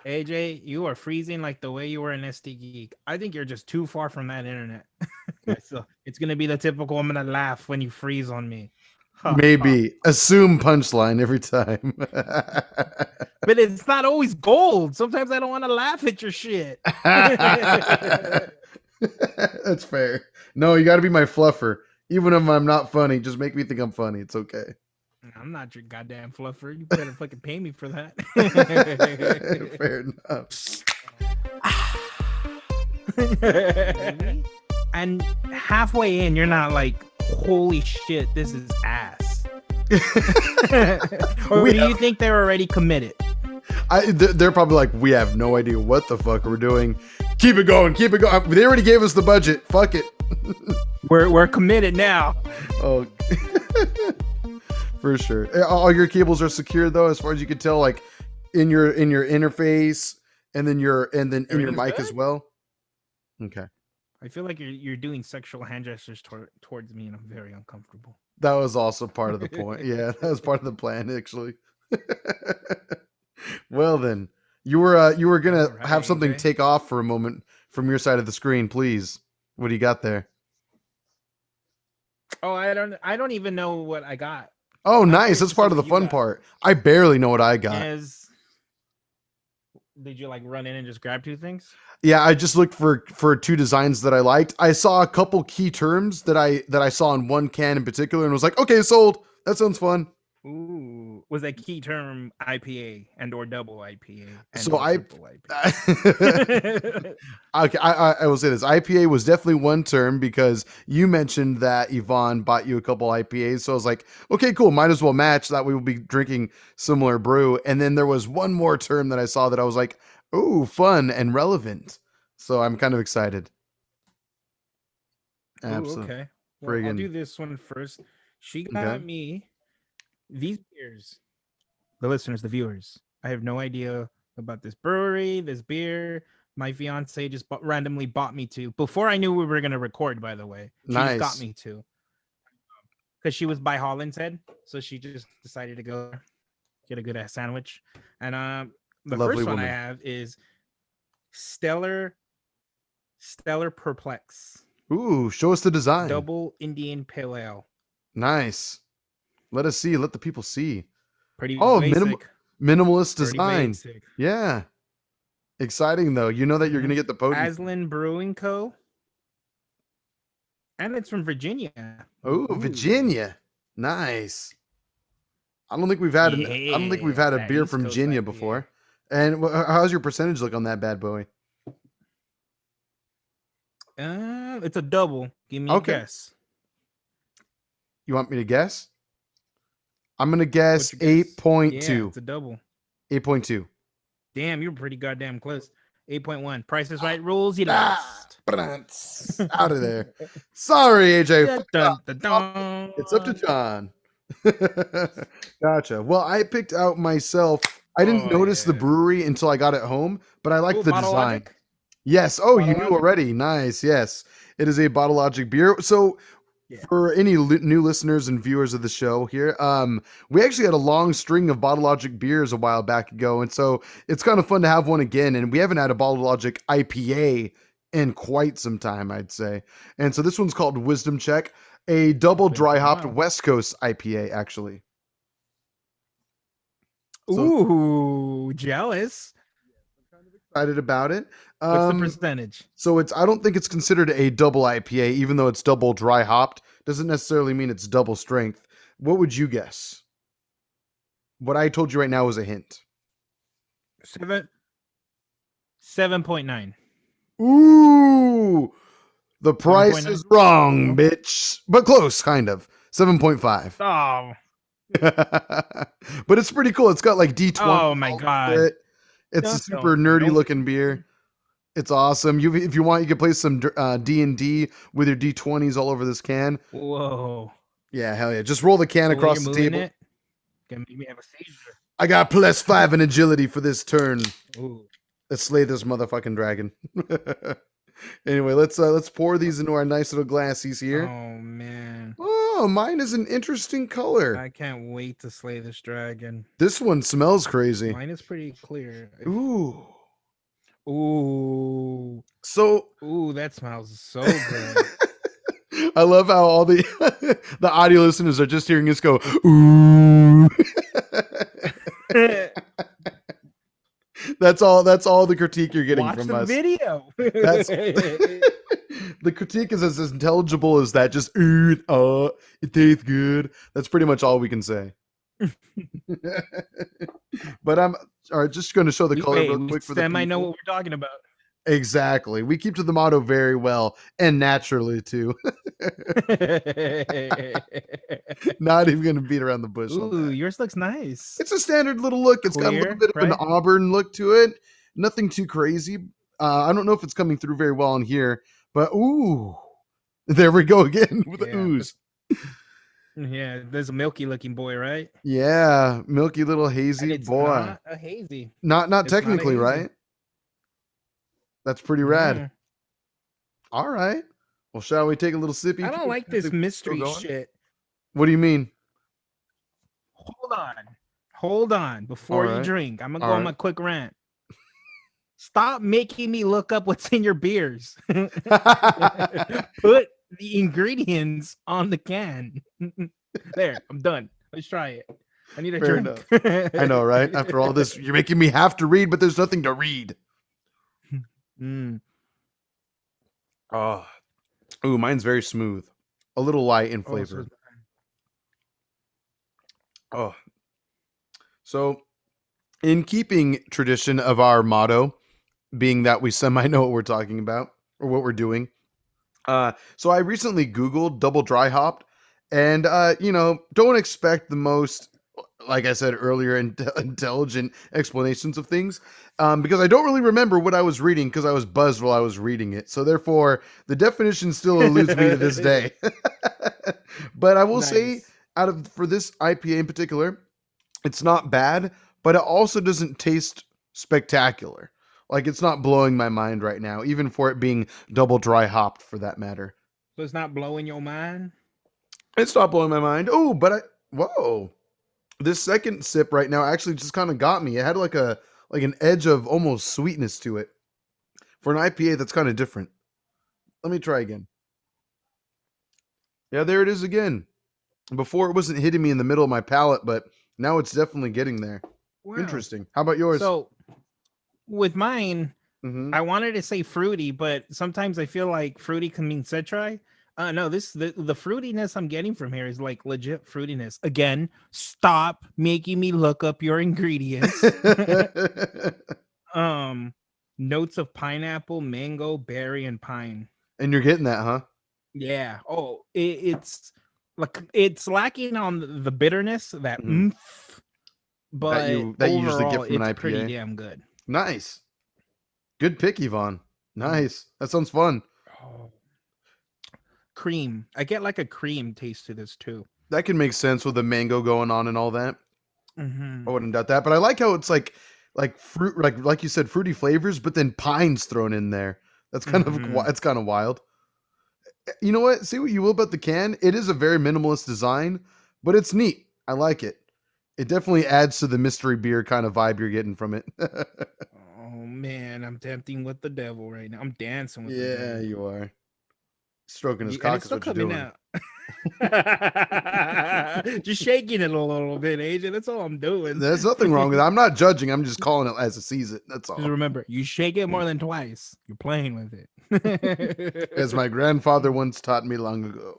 AJ, you are freezing like the way you were in SD Geek. I think you're just too far from that internet. So it's gonna be the typical. I'm gonna laugh when you freeze on me. Ha ha. Maybe assume punchline every time. But it's not always gold. Sometimes I don't want to laugh at your shit. That's fair. No, you got to be my fluffer. Even if I'm not funny, just make me think I'm funny. It's okay. I'm not your goddamn fluffer. You better fucking pay me for that. Fair enough. And halfway in, you're not like, holy shit, this is ass. Or do you think they're already committed? They're probably like, we have no idea what the fuck we're doing. Keep it going, keep it going. They already gave us the budget. Fuck it. We're committed now. Oh, for sure. All your cables are secure though, as far as you can tell, like in your interface, and then in your mic as well. Okay. I feel like you're doing sexual hand gestures towards me, and I'm very uncomfortable. That was also part of the point. Yeah, that was part of the plan, actually. Well, then you were gonna have something take off for a moment from your side of the screen, please. What do you got there? Oh, I don't even know what I got. Oh, nice. That's part of the fun part. I barely know what I got. Did you like run in and just grab two things? Yeah, I just looked for two designs that I liked. I saw a couple key terms that I saw in one can in particular and was like, okay, sold. That sounds fun. Ooh, was that key term IPA and or double IPA? So okay, I will say this. IPA was definitely one term because you mentioned that Yvonne bought you a couple IPAs. So I was like, okay, cool. Might as well match. That we will be drinking similar brew. And then there was one more term that I saw that I was like, ooh, fun and relevant. So I'm kind of excited. Absolutely. Okay. Well, I'll do this one first. She got me these beers. The listeners, the viewers. I have no idea about this brewery, this beer. My fiance just randomly bought me to before I knew we were going to record, by the way. She just got me to. Because she was by Holland's Head. So she just decided to go get a good ass sandwich. And the first one I have is Stellar Perplex. Ooh, show us the design. Double Indian Pale Ale. Nice. Let us see. Let the people see. Pretty basic. Minimalist design. Yeah. Exciting though. You know that you're going to get the potent. Aslan Brewing Co. And it's from Virginia. Oh, Virginia. Nice. I don't think we've had a beer from Virginia before. And how's your percentage look on that bad boy? It's a double. Give me a guess. You want me to guess? I'm going to guess 8.2. Yeah, it's a double. 8.2. Damn, you're pretty goddamn close. 8.1. Price is Right rules. You lost. Out of there. Sorry, AJ. It's up to John. Gotcha. Well, I picked out myself. I didn't notice the brewery until I got it home, but I like the design. Yes. Oh, you knew already. Nice. Yes. It is a Bottle Logic beer. So for any new listeners and viewers of the show here, we actually had a long string of Bottle Logic beers a while back ago. And so it's kind of fun to have one again. And we haven't had a Bottle Logic IPA in quite some time, I'd say. And so this one's called Wisdom Check, a double dry hopped West Coast IPA, actually. Ooh, jealous. I'm kind of excited about it. What's the percentage? So I don't think it's considered a double IPA, even though it's double dry hopped. Doesn't necessarily mean it's double strength. What would you guess? What I told you right now is a hint. 7.9. Ooh, the price is wrong, bitch. But close, kind of. 7.5. Oh. But it's pretty cool. It's got like D20. Oh my god. It's a super nerdy looking beer. It's awesome. If you want, you can play some D&D with your D20s all over this can. Whoa. Yeah, hell yeah. Just roll the can across the table. Gonna make me have a seizure. I got +5 in agility for this turn. Ooh. Let's slay this motherfucking dragon. Anyway, let's pour these into our nice little glassies here. Oh man. Oh, Wow, mine is an interesting color. I can't wait to slay this dragon. This one smells crazy. Mine is pretty clear. Ooh. Ooh. So. Ooh, that smells so good. I love how all the the audio listeners are just hearing us go, ooh. That's all the critique you're getting from us. Watch the video. That's the critique is as intelligible as that. Just it tastes good. That's pretty much all we can say. But I'm just going to show the color real quick for the people. I know what we're talking about. Exactly. We keep to the motto very well and naturally too. Not even going to beat around the bush. Ooh, yours looks nice. It's a standard little look. It's got a little bit of an auburn look to it. Nothing too crazy. I don't know if it's coming through very well in here, but ooh, there we go again with the ooze. Yeah, there's a milky looking boy, right? Yeah, milky little hazy boy. Not a hazy. Not technically, right? That's pretty rad. All right. Well, shall we take a little sippy? I don't like this mystery shit. What do you mean? Hold on. Before you drink, I'm gonna go on my quick rant. Stop making me look up what's in your beers. Put the ingredients on the can. There, I'm done. Let's try it. I need a drink. I know, right? After all this, you're making me have to read, but there's nothing to read. Oh, ooh, mine's very smooth. A little light in flavor. Oh. So, in keeping tradition of our motto, being that we semi know what we're talking about or what we're doing. So I recently Googled double dry hopped, and don't expect the most, like I said earlier, intelligent explanations of things, because I don't really remember what I was reading because I was buzzed while I was reading it. So therefore, the definition still eludes me to this day. But I will say, for this IPA in particular, it's not bad, but it also doesn't taste spectacular. Like, it's not blowing my mind right now, even for it being double dry hopped, for that matter. So it's not blowing your mind? It's not blowing my mind. Oh, but whoa. This second sip right now actually just kind of got me. It had like an edge of almost sweetness to it. For an IPA, that's kind of different. Let me try again. Yeah, there it is again. Before it wasn't hitting me in the middle of my palate, but now it's definitely getting there. Wow. Interesting. How about yours? So with mine, I wanted to say fruity, but sometimes I feel like fruity can mean citri. No, the fruitiness I'm getting from here is like legit fruitiness. Again, stop making me look up your ingredients. Notes of pineapple, mango, berry, and pine. And you're getting that, huh? Yeah. Oh, it's like it's lacking on the bitterness that but that you usually get from an IPA. Pretty damn good. Nice. Good pick, Yvonne. Nice. That sounds fun. Oh. Cream. I get like a cream taste to this too. That can make sense with the mango going on and all that. I wouldn't doubt that, but I like how it's like fruit, like you said, fruity flavors, but then pine's thrown in there. That's kind of it's kind of wild. You know what? Say what you will about the can. It is a very minimalist design, but it's neat. I like it. It definitely adds to the mystery beer kind of vibe you're getting from it. Oh man, I'm dancing with the devil right now. I'm dancing with the devil. Yeah, you are. Stroking his cock is what you're doing. Just shaking it a little bit, AJ. That's all I'm doing. There's nothing wrong with it. I'm not judging. I'm just calling it as I sees it. That's all. Just remember, you shake it more than twice, you're playing with it. As my grandfather once taught me long ago.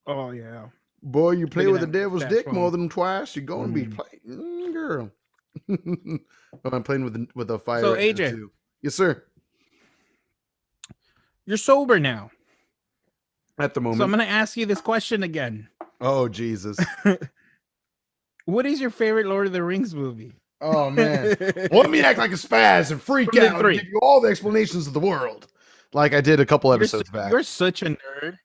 Oh yeah. Boy, you play with the devil's dick more than twice, you're going to be playing, girl. Oh, I'm playing with a fire. So AJ, too. Yes, sir. You're sober now. At the moment. So I'm going to ask you this question again. Oh, Jesus. What is your favorite Lord of the Rings movie? Oh, man. Well, let me act like a spaz and freak out and give you all the explanations of the world. Like I did a couple episodes back. You're such a nerd.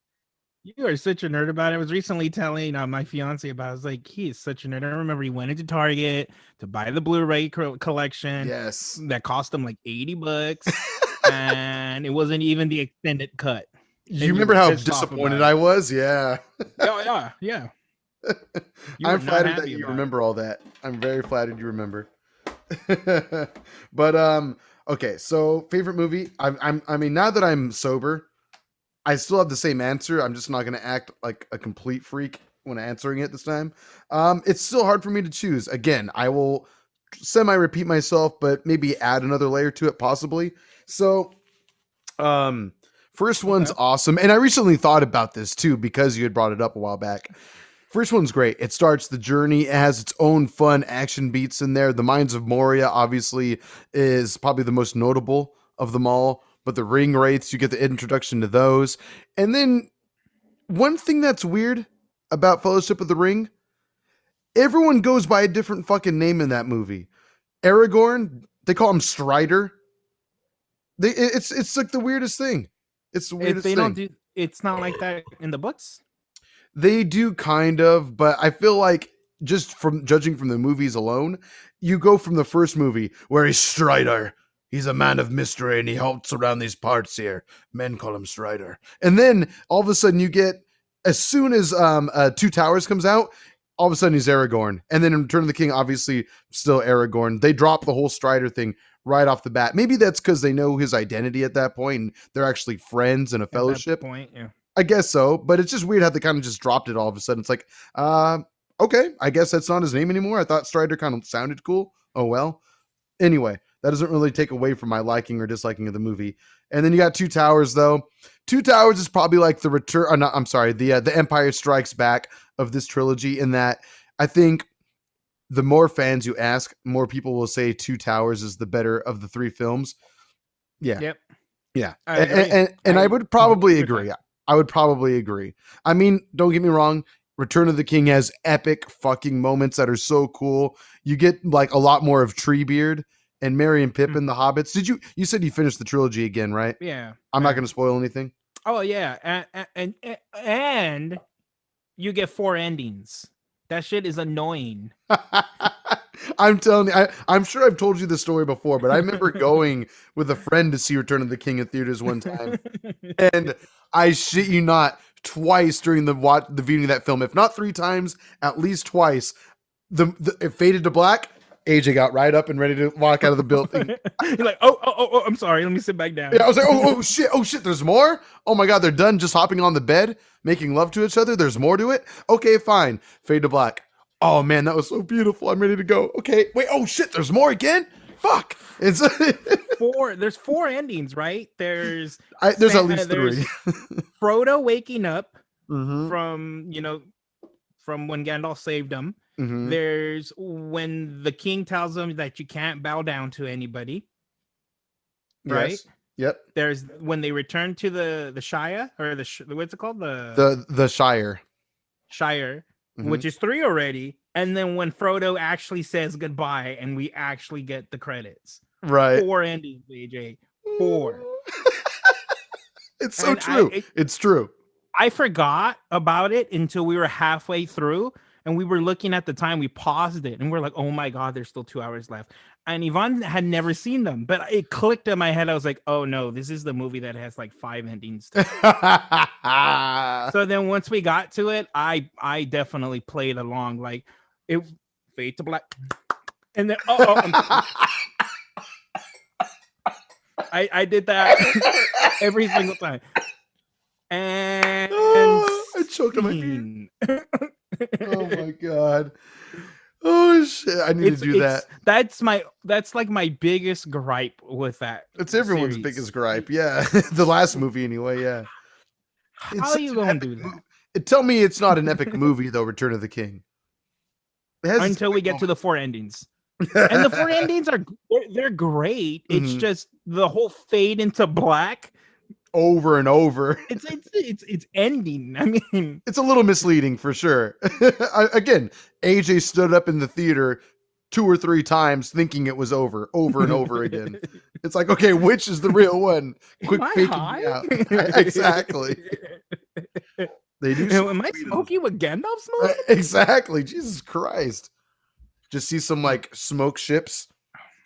You are such a nerd about it. I was recently telling my fiance about it. I was like, he is such a nerd. I remember he went into Target to buy the Blu-ray collection. Yes. That cost him like $80. And it wasn't even the extended cut. You and you remember were how pissed off disappointed about I it. was? Yeah. Yeah. You were I'm not flattered that happy you about it. remember all that. I'm very flattered you remember. But okay, so favorite movie. I mean, now that I'm sober, I still have the same answer. I'm just not going to act like a complete freak when answering it this time. It's still hard for me to choose. Again, I will semi repeat myself, but maybe add another layer to it possibly. So, um, first one's Okay. awesome, and I recently thought about this too because you had brought it up a while back. First one's great. It starts the journey. It has its own fun action beats in there. The Mines of Moria obviously is probably the most notable of them all. But the ring wraiths, you get the introduction to those. And then one thing that's weird about Fellowship of the Ring, everyone goes by a different fucking name in that movie. Aragorn, they call him Strider. It's like the weirdest thing. It's the If weirdest they don't thing. do, it's not like that in the books. They do kind of, but I feel like just from judging from the movies alone, you go from the first movie where he's Strider. He's a man of mystery and he halts around these parts here. Men call him Strider. And then all of a sudden you get, as soon as Two Towers comes out, all of a sudden he's Aragorn. And then in Return of the King, obviously still Aragorn. They drop the whole Strider thing right off the bat. Maybe that's because they know his identity at that point and they're actually friends in a At that fellowship. point, yeah. I guess so, but it's just weird how they kind of just dropped it all of a sudden. It's like, okay, I guess that's not his name anymore. I thought Strider kind of sounded cool. Oh well. Anyway, that doesn't really take away from my liking or disliking of the movie. And then you got Two Towers, though. Two Towers is probably like the return. No, I'm sorry, the Empire Strikes Back of this trilogy. In that, I think the more fans you ask, more people will say Two Towers is the better of the three films. Yeah, Yep. yeah, I agree. and I would probably 100%. agree. I would probably agree. I mean, don't get me wrong. Return of the King has epic fucking moments that are so cool. You get like a lot more of Treebeard and Merry and Pippin, the Hobbits. You said you finished the trilogy again, right? Yeah. I'm not going to spoil anything. Oh yeah, and you get 4 endings. That shit is annoying. I'm telling you, I'm sure I've told you the story before, but I remember going with a friend to see Return of the King in theaters one time, and I shit you not, twice during the viewing of that film, if not 3 times, at least twice, it faded to black. AJ got right up and ready to walk out of the building. You're like, oh, I'm sorry. Let me sit back down. Yeah, I was like, oh shit, there's more? Oh my God, they're done just hopping on the bed, making love to each other. There's more to it? Okay, fine. Fade to black. Oh man, that was so beautiful. I'm ready to go. Okay, wait, oh shit, there's more again? Fuck. It's there's 4 endings, right? There's at least 3. Frodo waking up Mm-hmm. from when Gandalf saved him. Mm-hmm. There's when the king tells them that you can't bow down to anybody. Right? Yes. Yep. There's when they return to the Shire, or what's it called? The Shire. Shire, Mm-hmm. which is 3 already. And then when Frodo actually says goodbye and we actually get the credits. Right. 4 endings, AJ. 4. It's so true. It's true. I forgot about it until we were halfway through and we were looking at the time. We paused it and we're like, oh my God, there's still 2 hours left. And Yvonne had never seen them, but it clicked in my head. I was like, oh no, this is the movie that has like 5 endings. So then once we got to it, I definitely played along. Like it fade to black. And then I did that every single time. And I choked on my beer. Oh my God. Oh shit. I need to do that. That's like my biggest gripe with that. It's everyone's series. biggest gripe. Yeah. The last movie anyway, yeah. How are you gonna do that? Tell me it's not an epic movie though, Return of the King. Until we get to the 4 endings. And the 4 endings they're great. It's Mm-hmm. just the whole fade into black over and over. It's ending. I mean, it's a little misleading for sure. Again, AJ stood up in the theater 2 or 3 times thinking it was over and over again. It's like, okay, which is the real one? Quick faking me out. Exactly. They do. Am I smoking with Gandalf smoke? Exactly. Jesus Christ. Just see some like smoke ships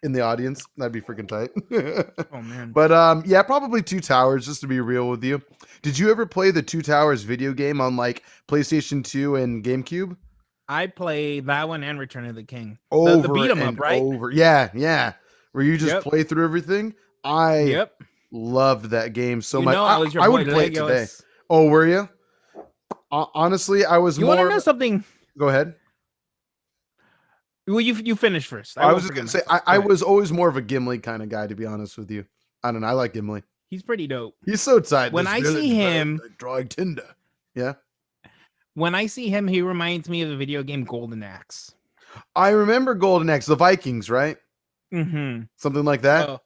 in the audience. That'd be freaking tight. Oh man. But yeah, probably Two Towers, just to be real with you. Did you ever play the Two Towers video game on like PlayStation 2 and GameCube? I play that one and Return of the King. The Over beat 'em and up, right? over. Yeah, yeah. Where you just Yep. play through everything. I Yep. loved that game so You much. know, I was your I boy would play it today. Legolas. Oh, were you? Honestly, I was You more. want to know something? Go ahead. Well, you finish first. I was just gonna say I was always more of a Gimli kind of guy, to be honest with you. I don't know. I like Gimli. He's pretty dope. He's so tight. When I see him, drawing Tinder. Yeah. When I see him, he reminds me of the video game Golden Axe. I remember Golden Axe, the Vikings, right? Mm-hmm. Something like that.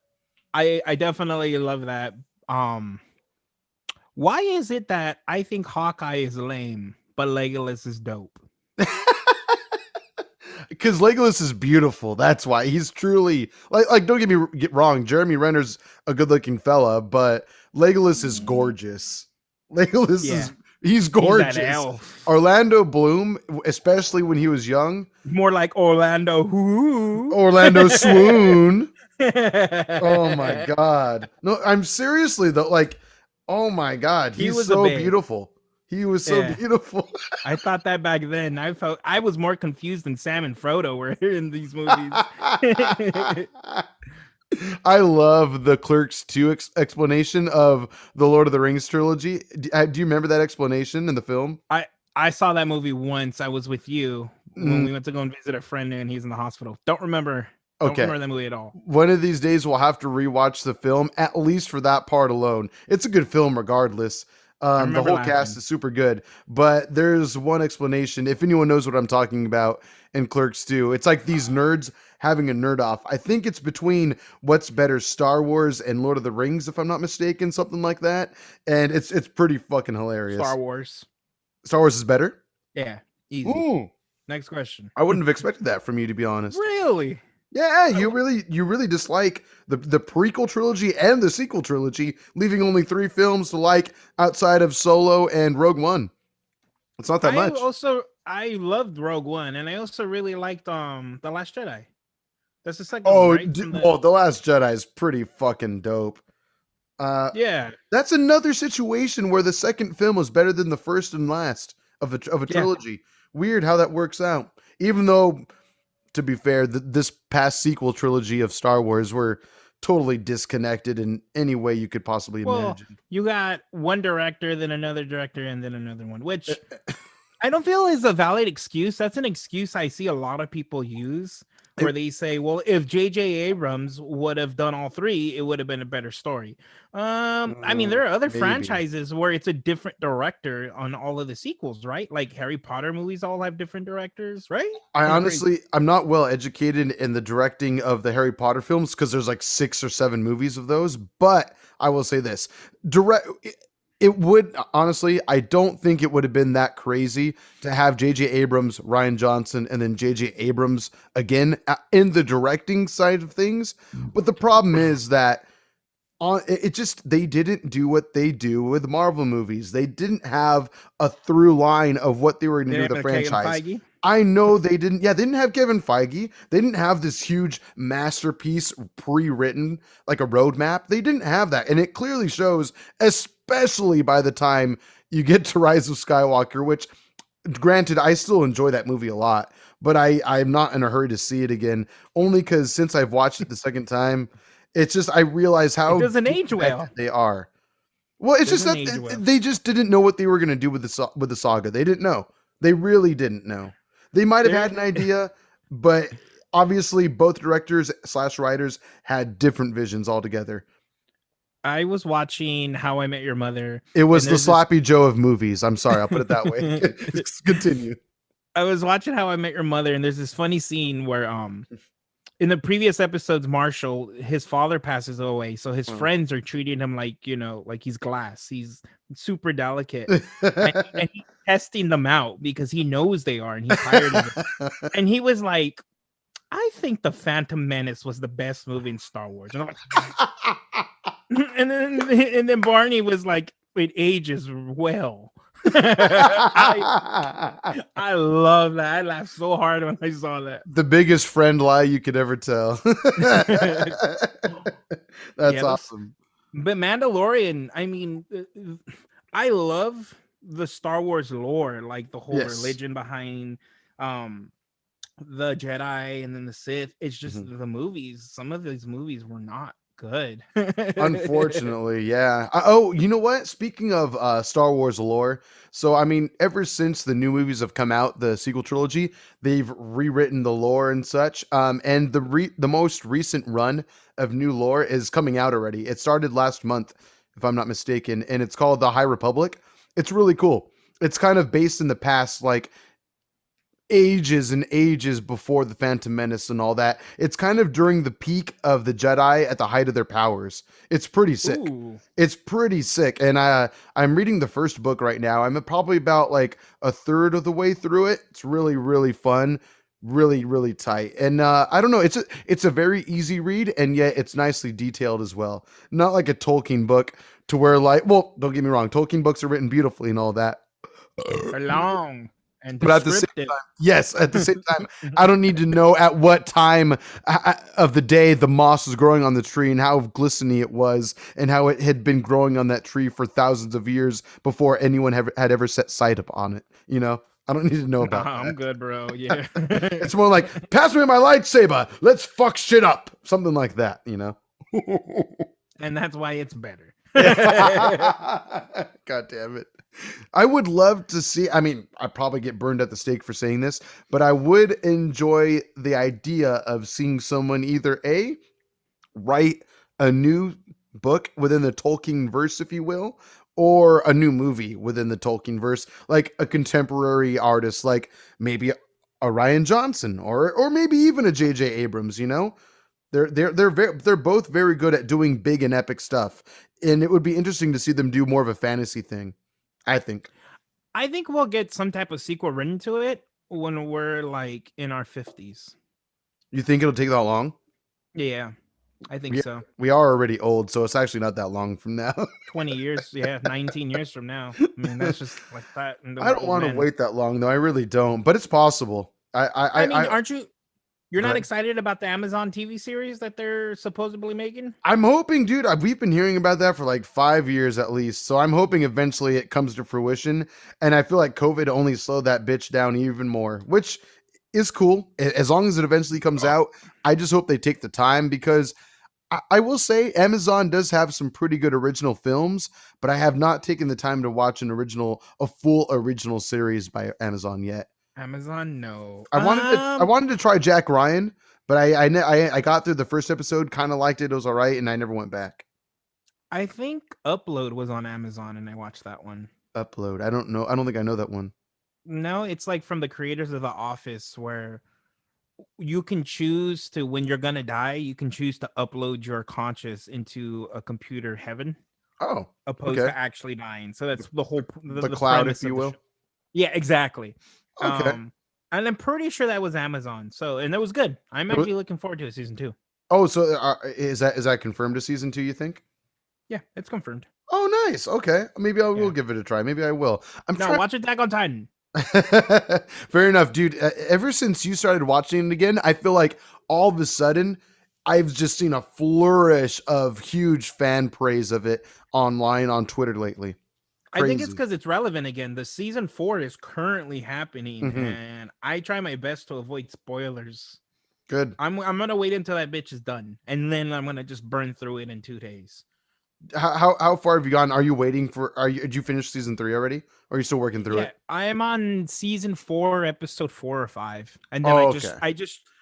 I definitely love that. Why is it that I think Hawkeye is lame, but Legolas is dope? Because Legolas is beautiful. That's why he's truly like. Don't get wrong. Jeremy Renner's a good-looking fella, but Legolas is gorgeous. Legolas he's gorgeous. Elf. Orlando Bloom, especially when he was young, more like Orlando Orlando Swoon. Oh my god! No, I'm seriously though. Like, oh my god, he's so beautiful. He was so beautiful. I thought that back then. I was more confused than Sam and Frodo were in these movies. I love the Clerks 2 explanation of the Lord of the Rings trilogy. Do you remember that explanation in the film? I saw that movie once. I was with you when we went to go and visit a friend and he's in the hospital. Don't remember that movie at all. One of these days we'll have to rewatch the film, at least for that part alone. It's a good film regardless. The whole cast is super good, but there's one explanation. If anyone knows what I'm talking about in Clerks 2, it's like these nerds having a nerd off. I think it's between what's better, Star Wars and Lord of the Rings, if I'm not mistaken, something like that. And it's pretty fucking hilarious. Star Wars is better? Yeah, easy. Ooh. Next question. I wouldn't have expected that from you, to be honest. Really? Yeah, you really dislike the prequel trilogy and the sequel trilogy, leaving only 3 films to like outside of Solo and Rogue One. It's not that much. I loved Rogue One, and I also really liked The Last Jedi. That's the second one, right? The Last Jedi is pretty fucking dope. Yeah. That's another situation where the second film was better than the first and last of a trilogy. Weird how that works out. Even though, to be fair, this past sequel trilogy of Star Wars were totally disconnected in any way you could possibly imagine. You got one director, then another director, and then another one, which I don't feel is a valid excuse. That's an excuse I see a lot of people use, where they say, well, if J.J. Abrams would have done all 3, it would have been a better story. I mean, there are other franchises where it's a different director on all of the sequels, right? Like Harry Potter movies all have different directors, right? I'm not well educated in the directing of the Harry Potter films because there's like 6 or 7 movies of those. But I will say this: it would, honestly, I don't think it would have been that crazy to have J.J. Abrams, Rian Johnson, and then J.J. Abrams again in the directing side of things. But the problem is that they didn't do what they do with Marvel movies. They didn't have a through line of what they were going to do with the franchise. I know they didn't. Yeah, they didn't have Kevin Feige. They didn't have this huge masterpiece pre-written, like a roadmap. They didn't have that. And it clearly shows, especially by the time you get to Rise of Skywalker, which, granted, I still enjoy that movie a lot, but I'm not in a hurry to see it again, only because since I've watched it the second time, it's just, I realize how it doesn't age well. They are. Well, it's just that they just didn't know what they were going to do with the saga. They didn't know. They really didn't know. They might have had an idea, but obviously both directors / writers had different visions altogether. I was watching How I Met Your Mother. It was the Sloppy Joe of movies. I'm sorry, I'll put it that way. Continue. I was watching How I Met Your Mother, and there's this funny scene where in the previous episodes, Marshall, his father passes away, so his friends are treating him like, like he's glass. He's super delicate. and he's testing them out because he knows they are, and he's tired of it. And he was like, I think The Phantom Menace was the best movie in Star Wars. And I'm like, and then Barney was like, it ages well. I I love that. I laughed so hard when I saw that. The biggest friend lie you could ever tell. That's Yeah, awesome. but Mandalorian, I mean, I love the Star Wars lore, like the whole Yes. religion behind um the Jedi and then the Sith. It's just Mhm. the movies. Some of these movies were not good. Unfortunately, yeah. Oh, you know what? Speaking of Star Wars lore, so I mean, ever since the new movies have come out, the sequel trilogy, they've rewritten the lore and such. And the most recent run of new lore is coming out already. It started last month, if I'm not mistaken, and it's called The High Republic. It's really cool. It's kind of based in the past, like ages and ages before the Phantom Menace and all that. It's kind of during the peak of the Jedi at the height of their powers. It's pretty sick. Ooh. It's pretty sick. And I'm reading the first book right now. I'm probably about like a third of the way through it. It's really, really fun. Really, really tight. And I don't know, it's a very easy read, and yet it's nicely detailed as well. Not like a Tolkien book to where, like, well, don't get me wrong, Tolkien books are written beautifully and all that. They're long and But at the same descriptive. time, yes, at the same time, I don't need to know at what time of the day the moss was growing on the tree and how glistening it was and how it had been growing on that tree for thousands of years before anyone had ever set sight upon it. You know, I don't need to know about I'm good, bro. Yeah. that. It's more like, pass me my lightsaber. Let's fuck shit up. Something like that, you know? And that's why it's better. God damn it. I would love to see. I mean, I probably get burned at the stake for saying this, but I would enjoy the idea of seeing someone either A, write a new book within the Tolkien verse, if you will, or a new movie within the Tolkien verse, like a contemporary artist, like maybe a Ryan Johnson or maybe even a J.J. Abrams, you know? They're both very good at doing big and epic stuff, and it would be interesting to see them do more of a fantasy thing. I think. I think we'll get some type of sequel written to it when we're like in our 50s. You think it'll take that long? Yeah, I think We so. we are already old, so it's actually not that long from now. 20 years, yeah, 19 years from now. I mean, that's just like that. And then I we're don't old want to men. wait that long though. I really don't, but it's possible. I mean, aren't you? You're Go not ahead. excited about the Amazon TV series that they're supposedly making? I'm hoping, dude. We've been hearing about that for like 5 years at least, so I'm hoping eventually it comes to fruition. And I feel like COVID only slowed that bitch down even more, which is cool. As long as it eventually comes out, I just hope they take the time because I will say Amazon does have some pretty good original films, but I have not taken the time to watch a full original series by Amazon yet. Amazon, no. I wanted to try Jack Ryan, but I got through the first episode, kind of liked it. It was all right, and I never went back. I think Upload was on Amazon, and I watched that one. Upload. I don't know. I don't think I know that one. No, it's like from the creators of The Office, where you can choose to, when you're gonna die, you can choose to upload your conscious into a computer heaven, Oh, opposed okay. to actually dying. So that's the whole The the cloud, premise if you of the will. show. Yeah, exactly. Okay. And I'm pretty sure that was Amazon. So, and that was good. I'm It wa- actually looking forward to season 2. Oh, so is that confirmed to season 2? You think? Yeah, it's confirmed. Oh, nice. Okay, maybe I will Yeah. give it a try. Maybe I will. I'm No, trying. watch Attack on Titan. Fair enough, dude. Ever since you started watching it again, I feel like all of a sudden I've just seen a flourish of huge fan praise of it online on Twitter lately. I think it's Crazy. because it's relevant again. The season 4 is currently happening, Hmm. and I try my best to avoid spoilers. Good. I'm gonna wait until that bitch is done, and then I'm gonna just burn through it in 2 days. How far have you gone? Are you waiting for? Did you finish season 3 already? Or are you still working through Yeah, it? I am on season 4, episode 4 or 5, and then Oh, okay.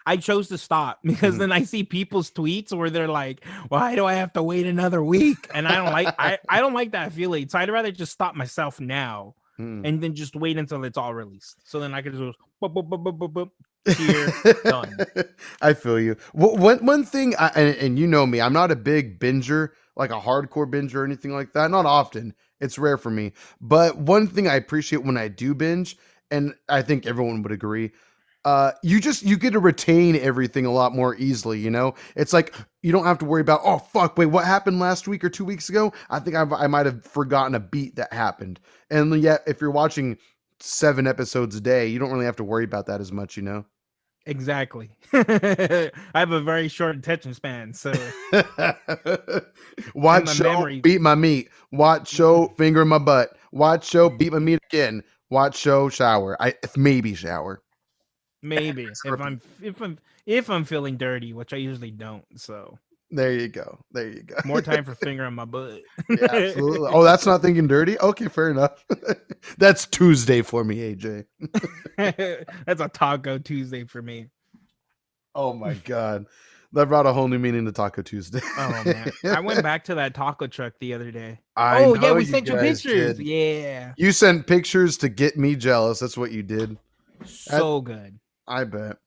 I chose to stop because Mhm. then I see people's tweets where they're like, "Why do I have to wait another week?" And I don't like I don't like that feeling. So I'd rather just stop myself now Hmm. and then just wait until it's all released. So then I could just boop, boop, boop, boop, boop, boop, here, done. I feel you. One thing, and you know me, I'm not a big binger, like a hardcore binger or anything like that. Not often. It's rare for me. But one thing I appreciate when I do binge, and I think everyone would agree, you get to retain everything a lot more easily. You know, it's like you don't have to worry about, oh fuck, wait, what happened last week or 2 weeks ago? I think I might have forgotten a beat that happened. And yet, if you're watching 7 episodes a day, you don't really have to worry about that as much. You know. Exactly. I have a very short attention span, so watch show, memory. Beat my meat. Watch show, finger in my butt. Watch show, beat my meat again. Watch show, shower. Maybe shower. Maybe if I'm feeling dirty, which I usually don't. So there you go. There you go. More time for finger on my butt. Yeah, absolutely. Oh, that's not thinking dirty? Okay, fair enough. That's Tuesday for me, AJ. That's a Taco Tuesday for me. Oh my God. That brought a whole new meaning to Taco Tuesday. Oh man. I went back to that taco truck the other day. We sent you pictures. Did. Yeah. You sent pictures to get me jealous. That's what you did. So good. I bet.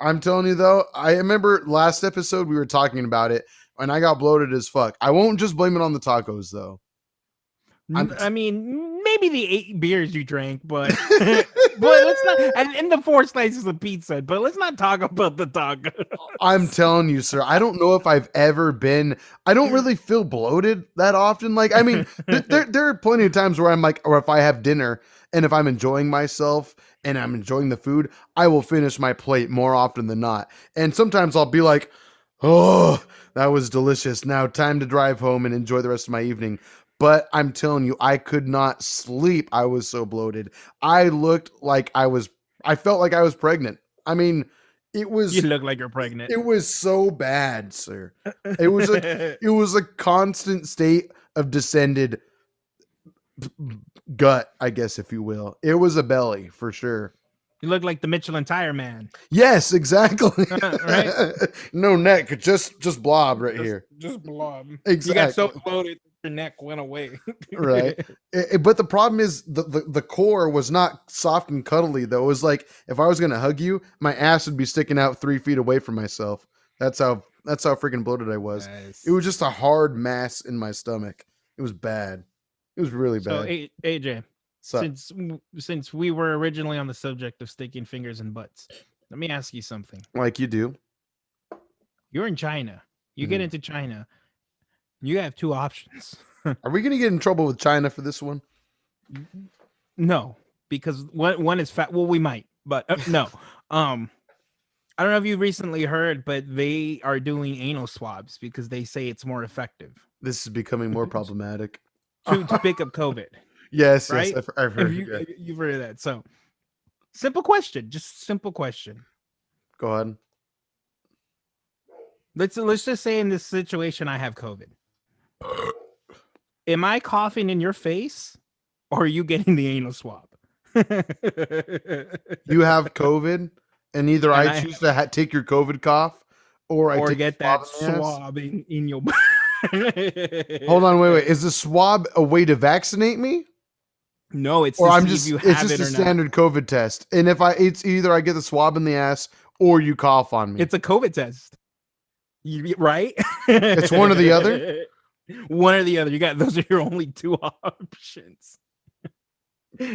I'm telling you though, I remember last episode we were talking about it and I got bloated as fuck. I won't just blame it on the tacos though. I mean, maybe the 8 beers you drank, but let's not. And the 4 slices of pizza, but let's not talk about the taco. I'm telling you, sir. I don't know if I've ever been. I don't really feel bloated that often. Like, I mean, there are plenty of times where I'm like, or if I have dinner and if I'm enjoying myself and I'm enjoying the food, I will finish my plate more often than not. And sometimes I'll be like, oh, that was delicious. Now time to drive home and enjoy the rest of my evening. But I'm telling you, I could not sleep. I was so bloated. I felt like I was pregnant. I mean, it was. You look like you're pregnant. It was so bad, sir. It was a constant state of distended gut, I guess, if you will. It was a belly for sure. You look like the Michelin Tire Man. Yes, exactly. Right? No neck, just blob right here. Just blob. Exactly. You got so bloated. Your neck went away. Right. But the problem is the core was not soft and cuddly though. It was like if I was gonna hug you, my ass would be sticking out 3 feet away from myself. That's how freaking bloated I was. Nice. It was just a hard mass in my stomach. It was bad. It was really bad. So AJ, since we were originally on the subject of sticking fingers in butts, let me ask you something. Like you do. You're in China. You get into China. You have 2 options. Are we going to get in trouble with China for this one? No, because one is fat. Well, we might, but no. I don't know if you recently heard, but they are doing anal swabs because they say it's more effective. This is becoming more problematic. to pick up COVID. Yes, right? Yes, I've heard. You've heard of that. So, simple question. Go ahead. Let's just say in this situation, I have COVID. Am I coughing in your face or are you getting the anal swab? You have COVID and either I choose to take your COVID cough or I get that swab in your Hold on, wait. Is the swab a way to vaccinate me? No, it's it's just a standard COVID test. And it's either I get the swab in the ass or you cough on me. It's a COVID test. Right? It's one or the other. One or the other. Those are your only 2 options.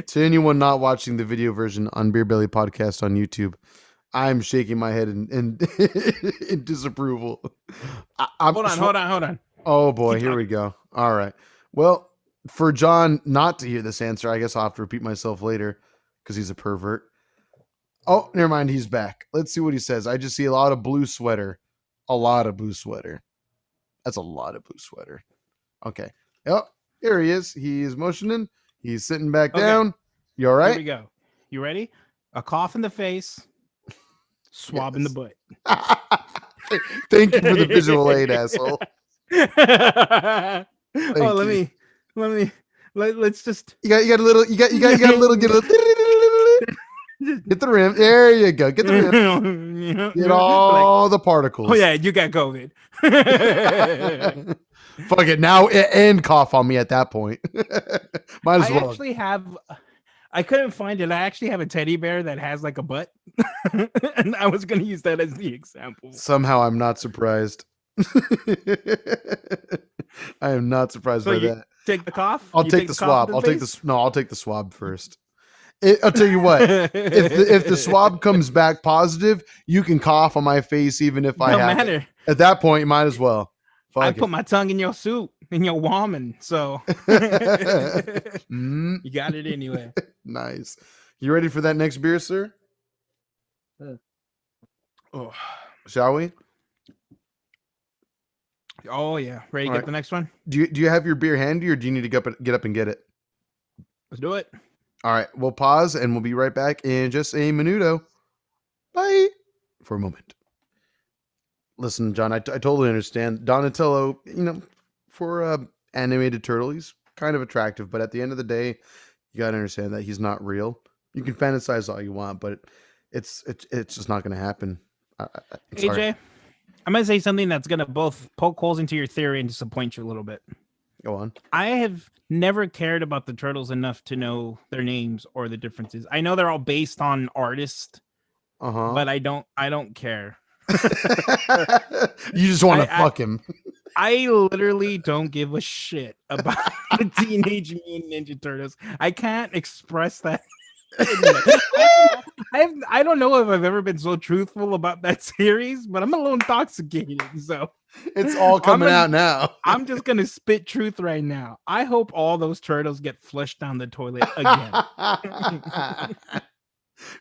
To anyone not watching the video version on Beer Belly Podcast on YouTube, I'm shaking my head in disapproval. Hold on. Oh boy, here we go. All right. Well, for John not to hear this answer, I guess I'll have to repeat myself later because he's a pervert. Oh, never mind. He's back. Let's see what he says. I just see a lot of blue sweater. A lot of blue sweater. That's a lot of blue sweater. Okay. Oh, here he is. He's motioning. He's sitting back down. You all right? Here we go. You ready? A cough in the face. Swab in the butt. Thank you for the visual aid, asshole. Let's just. You got a little. Get the rim. There you go. Get the rim. Get all the particles. Oh yeah, you got COVID. Fuck it now and cough on me at that point. Might as well. I actually have. I couldn't find it. I actually have a teddy bear that has like a butt, and I was going to use that as the example. Somehow, I'm not surprised. I am not surprised by that. Take the cough. I'll take the swab. I'll take the swab first. I'll tell you what. If the swab comes back positive, you can cough on my face even if I Don't have it. matter. At that point, you might as well. I Fuck put it. my tongue in your soup, in your woman, so you got it anyway. Nice. You ready for that next beer, sir? Oh, Shall we? oh yeah. Ready to All get right. the next one? Do you have your beer handy, or do you need to get up and get it? Let's do it. All right. We'll pause, and we'll be right back in just a minuto. Bye. For a moment. Listen, John, I totally understand. Donatello, for animated turtle, he's kind of attractive, but at the end of the day, you got to understand that he's not real. You can fantasize all you want, but it's just not going to happen. I'm sorry. AJ, I'm going to say something that's going to both poke holes into your theory and disappoint you a little bit. Go on. I have never cared about the turtles enough to know their names or the differences. I know they're all based on artists, but I don't care. You just want to fuck him. I literally don't give a shit about the Teenage Mutant Ninja Turtles. I can't express that. I don't know if I've ever been so truthful about that series, but I'm a little intoxicated, so it's all coming out now. I'm just gonna spit truth right now. I hope all those turtles get flushed down the toilet again.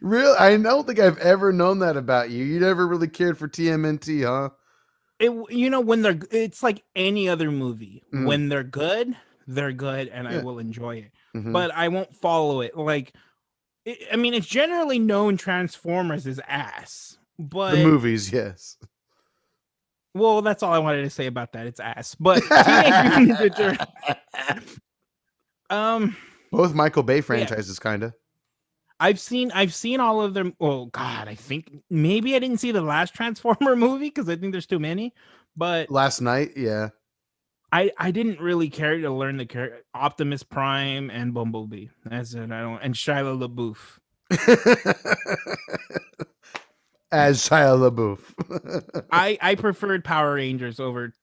Really? I don't think I've ever known that about you. You never really cared for TMNT, huh? When it's like any other movie. When they're good, and I will enjoy it. But I won't follow it. Like, it's generally known Transformers is ass. But the movies, yes. Well, that's all I wanted to say about that. It's ass. But Teenage Mutant Ninja Turtles. Both Michael Bay franchises, kind of. I've seen all of them. Oh God, I think maybe I didn't see the last Transformer movie because I think there's too many. But Last Night, yeah. I didn't really care to learn the character Optimus Prime and Bumblebee. That's it. And Shia LaBeouf. As Shia LaBeouf. I preferred Power Rangers over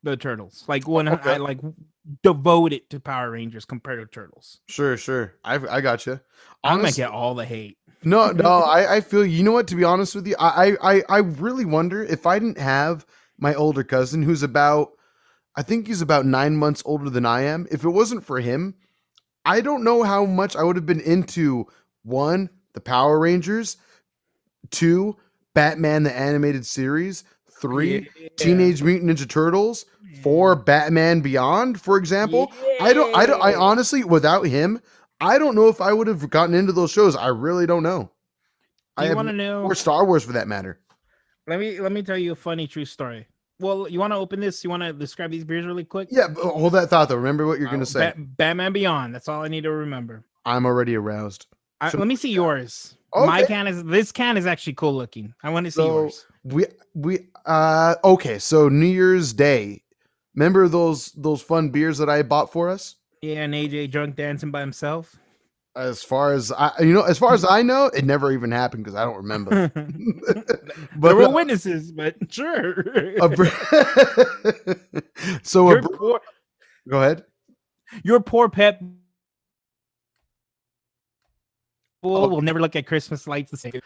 the Turtles. Like when I devoted to Power Rangers compared to Turtles. Sure. I got you. I'm gonna get all the hate. No, I feel, you know what, to be honest with you, I really wonder if I didn't have my older cousin who's I think he's about 9 months older than I am. If it wasn't for him, I don't know how much I would have been into 1, the Power Rangers, 2, Batman the animated series, 3, Teenage Mutant Ninja Turtles, 4, Batman Beyond, for example. I honestly, without him, I don't know if I would have gotten into those shows. I really don't know. You want to know? Or Star Wars, for that matter. Let me tell you a funny true story. Well, you want to open this? You want to describe these beers really quick? Yeah, hold that thought though. Remember what you're going to say. Batman Beyond. That's all I need to remember. I'm already aroused. Let me see yours. Okay. This can is actually cool looking. I want to see yours. Okay, so New Year's Day. Remember those fun beers that I bought for us? Yeah, and AJ drunk dancing by himself. As far as I know, it never even happened because I don't remember. But there were witnesses, but sure. So go ahead. Your poor pet will never look at Christmas lights the same.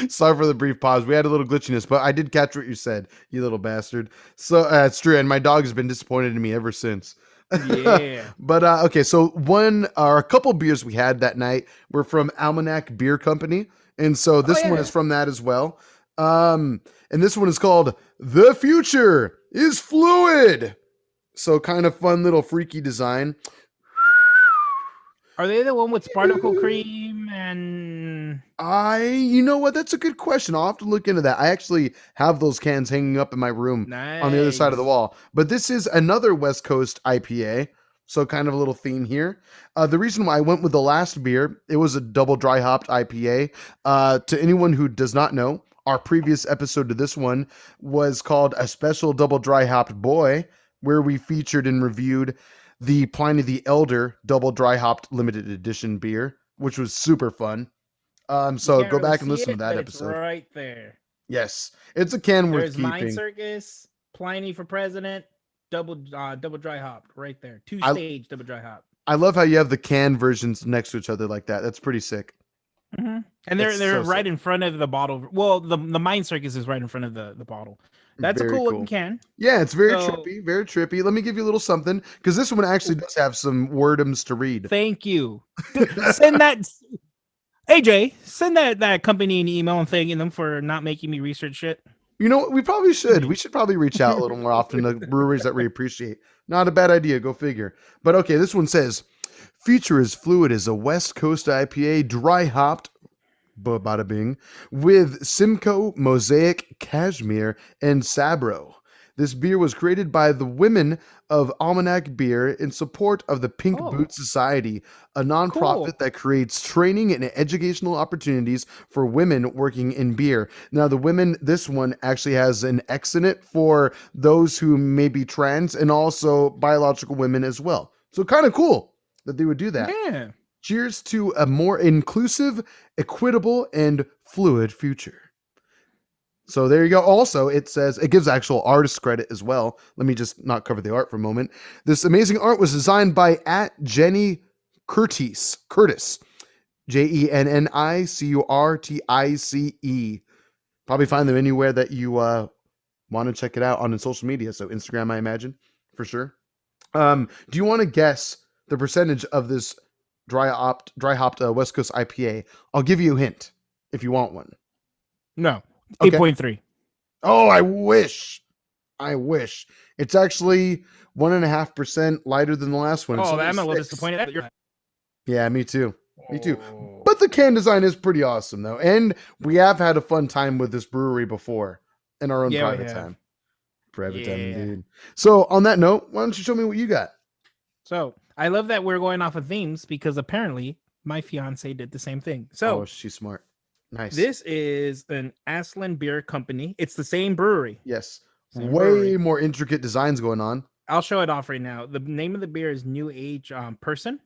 Sorry for the brief pause. We had a little glitchiness, but I did catch what you said, you little bastard. So it's true, and my dog has been disappointed in me ever since. Yeah. But okay, so a couple beers we had that night were from Almanac Beer Company, and so this one is from that as well. And this one is called "The Future is Fluid." So kind of fun little freaky design. Are they the one with sparkle cream and? You know what? That's a good question. I'll have to look into that. I actually have those cans hanging up in my room on the other side of the wall. But this is another West Coast IPA, so kind of a little theme here. The reason why I went with the last beer, it was a double dry hopped IPA. To anyone who does not know, our previous episode to this one was called A Special Double Dry Hopped Boy, where we featured and reviewed the Pliny the Elder double dry hopped limited edition beer, which was super fun. So go back and listen to that episode. Right there. Yes, it's a can worth keeping. Mind Circus, Pliny for President, double dry hop right there. 2-stage double dry hop. I love how you have the can versions next to each other like that. That's pretty sick. Mm-hmm. And they're right in front of the bottle. Well, the Mind Circus is right in front of the bottle. That's a Very cool looking cool. can. Yeah, it's very trippy, very trippy. Let me give you a little something because this one actually does have some wordums to read. Thank you. Send that, AJ. Send that company an email and thanking them for not making me research shit. You know what? We probably should. We should probably reach out a little more often to breweries that we appreciate. Not a bad idea. Go figure. But okay, this one says, "Feature as fluid as a West Coast IPA, dry hopped, bada bing, with Simcoe, Mosaic, Cashmere, and Sabro. This beer was created by the women of Almanac Beer in support of the Pink Boot Society, a nonprofit that creates training and educational opportunities for women working in beer." Now, the women, this one actually has an X in it for those who may be trans and also biological women as well. So kind of cool that they would do that. Yeah. Cheers to a more inclusive, equitable, and fluid future. So there you go. Also, it says it gives actual artist credit as well. Let me just not cover the art for a moment. This amazing art was designed by @Jenny Curtice. JenniCurtice. Probably find them anywhere that you want to check it out on social media. So Instagram, I imagine, for sure. Do you want to guess the percentage of this dry hopped West Coast IPA? I'll give you a hint if you want one. No. 8.3. Oh, I wish. It's actually 1.5% lighter than the last one. Oh, I'm a little disappointed. Yeah, me too. But the can design is pretty awesome, though. And we have had a fun time with this brewery before in our own private time. Private time, indeed. So, on that note, why don't you show me what you got? So, I love that we're going off of themes because apparently my fiance did the same thing. So, she's smart. Nice. This is an Aslan Beer Company. It's the same brewery. Yes. Way more intricate designs going on. I'll show it off right now. The name of the beer is New Age Person.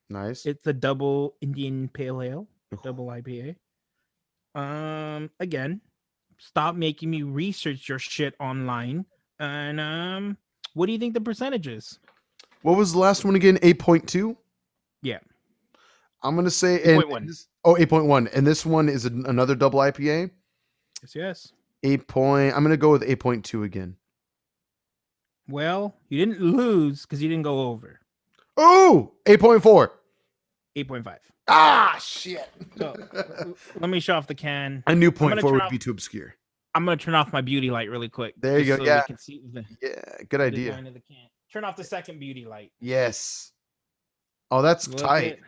Nice. It's the double Indian Pale Ale, double IPA. Again, stop making me research your shit online. And what do you think the percentage is? What was the last one again? 8.2? Yeah. I'm going to say 8.1. 8.1. And this one is another double IPA? Yes. I'm going to go with 8.2 again. Well, you didn't lose because you didn't go over. Oh, 8.4. 8.5. Ah, shit. So, let me show off the can. I knew 0.4 would be too obscure. I'm going to turn off my beauty light really quick. There you go. So yeah. we can see Good idea. Design of the can. Turn off the second beauty light. Yes. Oh, that's tight.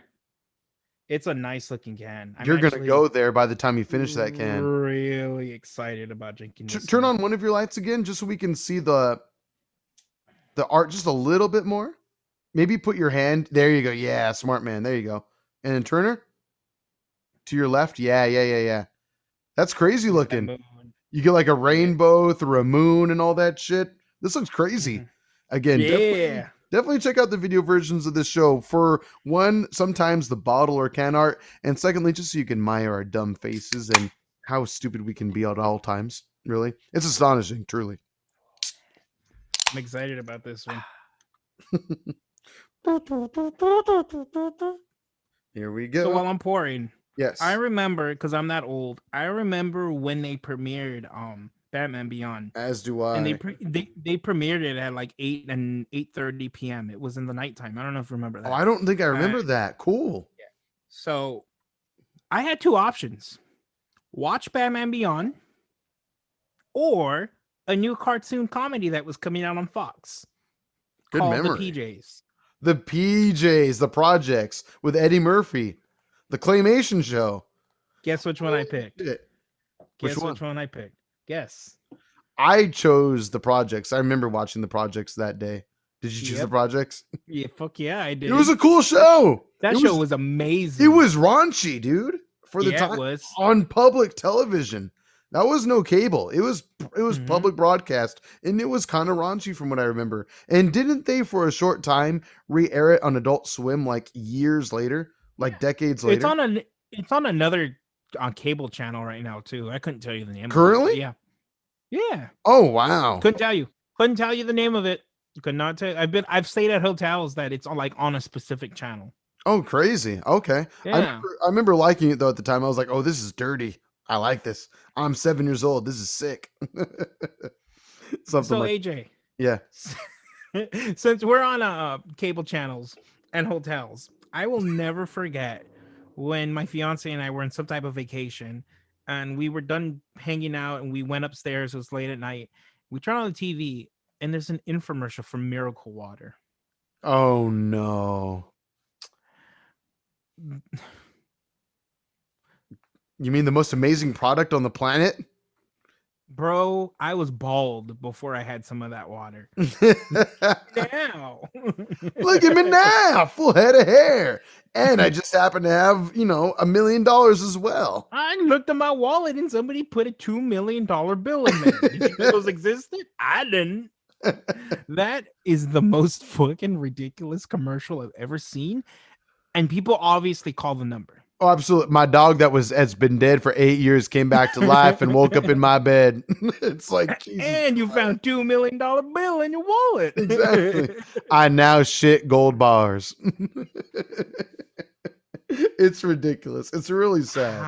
It's a nice looking can. You're going to go there by the time you finish that can. Really excited about drinking this. Turn on one of your lights again just so we can see the art just a little bit more. Maybe put your hand. There you go. Yeah, smart man. There you go. And then turn her to your left. Yeah. That's crazy looking. You get like a rainbow through a moon and all that shit. This looks crazy. Again, definitely check out the video versions of this show. For one, sometimes the bottle or can art, and secondly, just so you can admire our dumb faces and how stupid we can be at all times. Really, it's astonishing, truly. I'm excited about this one. Here we go. So while I'm pouring, yes, I remember, because I'm that old, I remember when they premiered Batman Beyond. As do I. And they premiered it at like 8:30 p.m. It was in the nighttime. I don't know if you remember that. Oh, I don't think I remember that. Cool. Yeah. So I had two options. Watch Batman Beyond or a new cartoon comedy that was coming out on Fox. Good called memory. The PJs. The PJs, the projects with Eddie Murphy, the claymation show. Guess which one I picked? Guess which one I picked? Guess. I chose the projects. I remember watching the projects that day. Did you choose the projects? Yeah, fuck yeah, I did. It was a cool show. That show was amazing. It was raunchy, dude. For the time, it was on public television. That was no cable. It was public broadcast, and it was kind of raunchy from what I remember. And didn't they, for a short time, re-air it on Adult Swim like years later, like decades later? It's on another cable channel right now too. I couldn't tell you the name. Currently? Yeah. Oh wow. Couldn't tell you the name of it. Could not tell. I've stayed at hotels that it's on like on a specific channel. Oh, crazy. Okay. Yeah. I remember liking it though at the time. I was like, oh, this is dirty. I like this. I'm 7 years old. This is sick. Something So like, AJ, yeah. since we're on cable channels and hotels, I will never forget when my fiance and I were in some type of vacation and we were done hanging out and we went upstairs. It was late at night. We turned on the TV and there's an infomercial for Miracle Water. Oh no. You mean the most amazing product on the planet? Bro, I was bald before I had some of that water. Now. Look at me now, full head of hair. And I just happen to have, $1 million as well. I looked at my wallet and somebody put a $2 million bill in there. Did you know those existed? I didn't. That is the most fucking ridiculous commercial I've ever seen. And people obviously call the number. Oh, absolutely. My dog has been dead for 8 years came back to life and woke up in my bed. It's like, Jesus and you found $2 million bill in your wallet. Exactly. I now shit gold bars. It's ridiculous. It's really sad.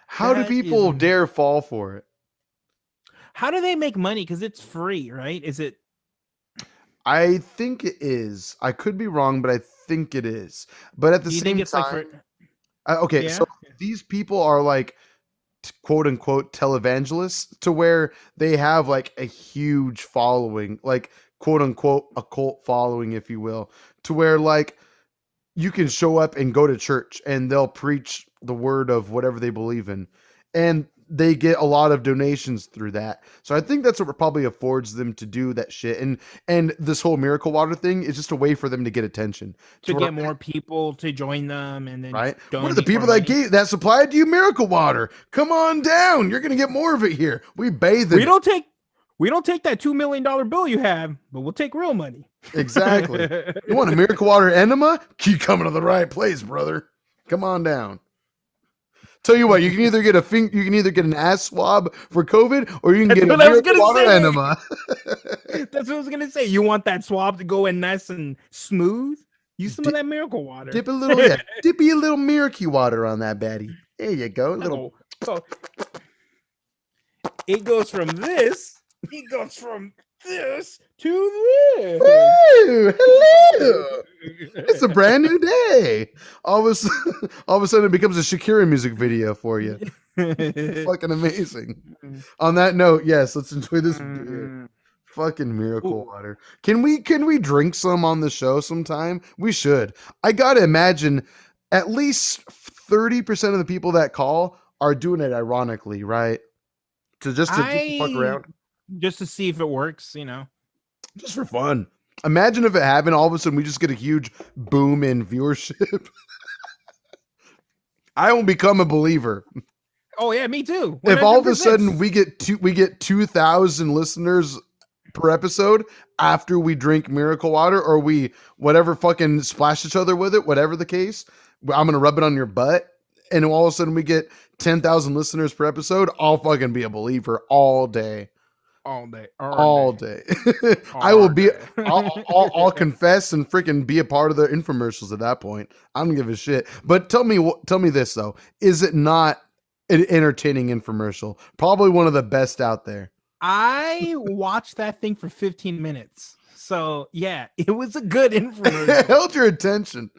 How do people dare fall for it? How do they make money? Because it's free, right? Is it? I think it is. I could be wrong, but I think it is. But at the same time, okay, so these people are like quote unquote televangelists to where they have like a huge following, like quote unquote a cult following, if you will, to where like you can show up and go to church and they'll preach the word of whatever they believe in. And they get a lot of donations through that. So I think that's what probably affords them to do that shit. And this whole Miracle Water thing is just a way for them to get attention. To get more people to join them and then right? What are the people that supplied you Miracle Water? Come on down. You're gonna get more of it here. We bathe in it. We don't take that $2 million bill you have, but we'll take real money. Exactly. You want a Miracle Water enema? Keep coming to the right place, brother. Come on down. Tell you what, you can either get an ass swab for COVID, or you can get a Miracle Water enema. That's what I was gonna say. You want that swab to go in nice and smooth? Use some of that Miracle Water. Dip a little Miracle Water on that baddie. There you go. Little. So it goes from this. It goes from this to this. Woo, hello. It's a brand new day. All of a sudden it becomes a Shakira music video for you. Fucking amazing. On that note, yes, let's enjoy this beer. Fucking Miracle Water. Can we drink some on the show sometime? We should. I gotta imagine at least 30% of the people that call are doing it ironically, right? Just to fuck around. Just to see if it works, just for fun. Imagine if it happened, all of a sudden we just get a huge boom in viewership. I will become a believer. Oh yeah, me too. 100%. If all of a sudden we get 2,000 listeners per episode after we drink Miracle Water, or we whatever fucking splash each other with it, whatever the case, I'm gonna rub it on your butt, and all of a sudden we get 10,000 listeners per episode, I'll fucking be a believer all day. All day. I will be. I'll confess and freaking be a part of the infomercials at that point. I don't give a shit. But tell me this though: is it not an entertaining infomercial? Probably one of the best out there. I watched that thing for 15 minutes. So yeah, it was a good infomercial. It held your attention.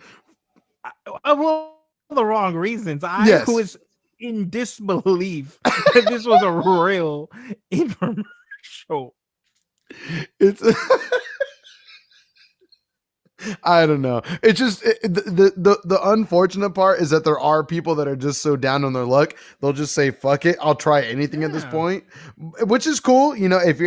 Well, the wrong reasons. I was in disbelief that this was a real infomercial. It's I don't know. It's just the unfortunate part is that there are people that are just so down on their luck. They'll just say, fuck it, I'll try anything at this point, which is cool. If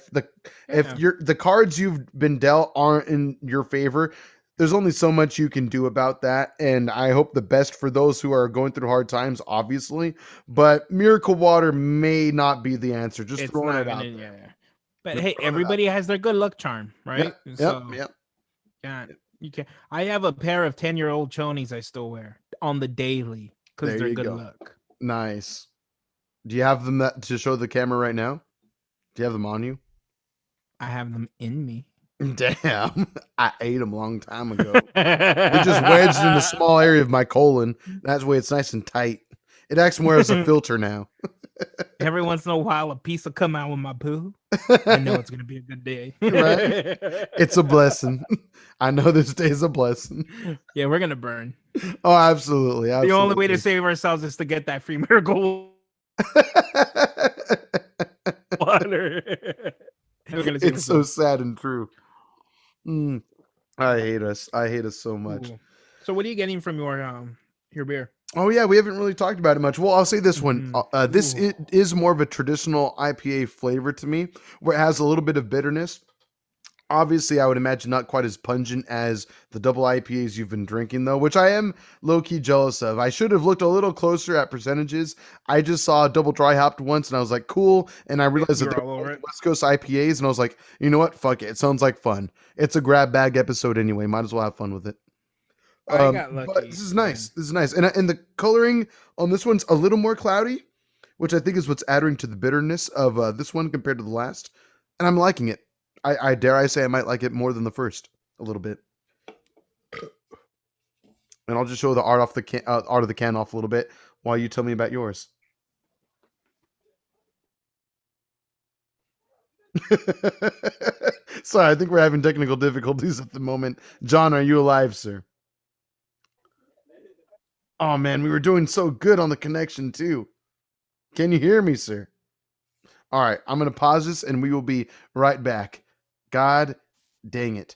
the cards you've been dealt aren't in your favor, there's only so much you can do about that. And I hope the best for those who are going through hard times, obviously, but Miracle Water may not be the answer. Just throwing it out there. But hey, everybody has their good luck charm, right? Yep. Yeah, you can. I have a pair of 10-year-old chonies I still wear on the daily because they're good luck. Nice. Do you have them to show the camera right now? Do you have them on you? I have them in me. Damn, I ate them a long time ago. They just wedged in a small area of my colon. That's why it's nice and tight. It acts more as a filter now. Every once in a while, a piece will come out with my poo. I know it's gonna be a good day. Right? It's a blessing. I know this day is a blessing. Yeah, we're gonna burn. Oh, absolutely. The only way to save ourselves is to get that free miracle water. It's so sad and true. I hate us. I hate us so much. Ooh. So what are you getting from your beer? Oh yeah, we haven't really talked about it much. Well, I'll say this one. This is more of a traditional IPA flavor to me, where it has a little bit of bitterness. Obviously, I would imagine not quite as pungent as the double IPAs you've been drinking, though, which I am low-key jealous of. I should have looked a little closer at percentages. I just saw a double dry hopped once, and I was like, cool. And I realized that they were West Coast IPAs, and I was like, you know what? Fuck it. It sounds like fun. It's a grab bag episode anyway. Might as well have fun with it. I got lucky. But this is nice. This is nice. And the coloring on this one's a little more cloudy, which I think is what's adding to the bitterness of this one compared to the last. And I'm liking it. I dare I say I might like it more than the first a little bit. And I'll just show the art off the art of the can off a little bit while you tell me about yours. Sorry, I think we're having technical difficulties at the moment. John, are you alive, sir? Oh man, we were doing so good on the connection too. Can you hear me, sir? All right, I'm going to pause this and we will be right back. God dang it.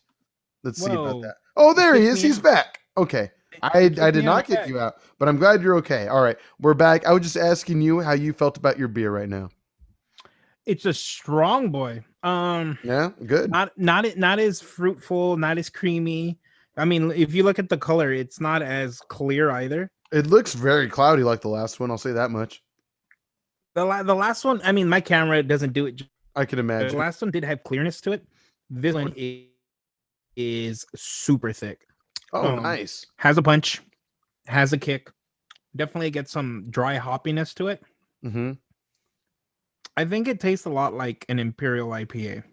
Let's see about that. Oh, there he is. He's back. Okay. I did not kick you out, but I'm glad you're okay. All right. We're back. I was just asking you how you felt about your beer right now. It's a strong boy. Yeah, good. Not as fruitful, not as creamy. I mean, if you look at the color, it's not as clear either. It looks very cloudy like the last one. I'll say that much. The last one, I mean, my camera doesn't do it. I can imagine. The last one did have clearness to it. This one is super thick. Oh, nice. Has a punch, has a kick. Definitely gets some dry hoppiness to it. Mm-hmm. I think it tastes a lot like an Imperial IPA.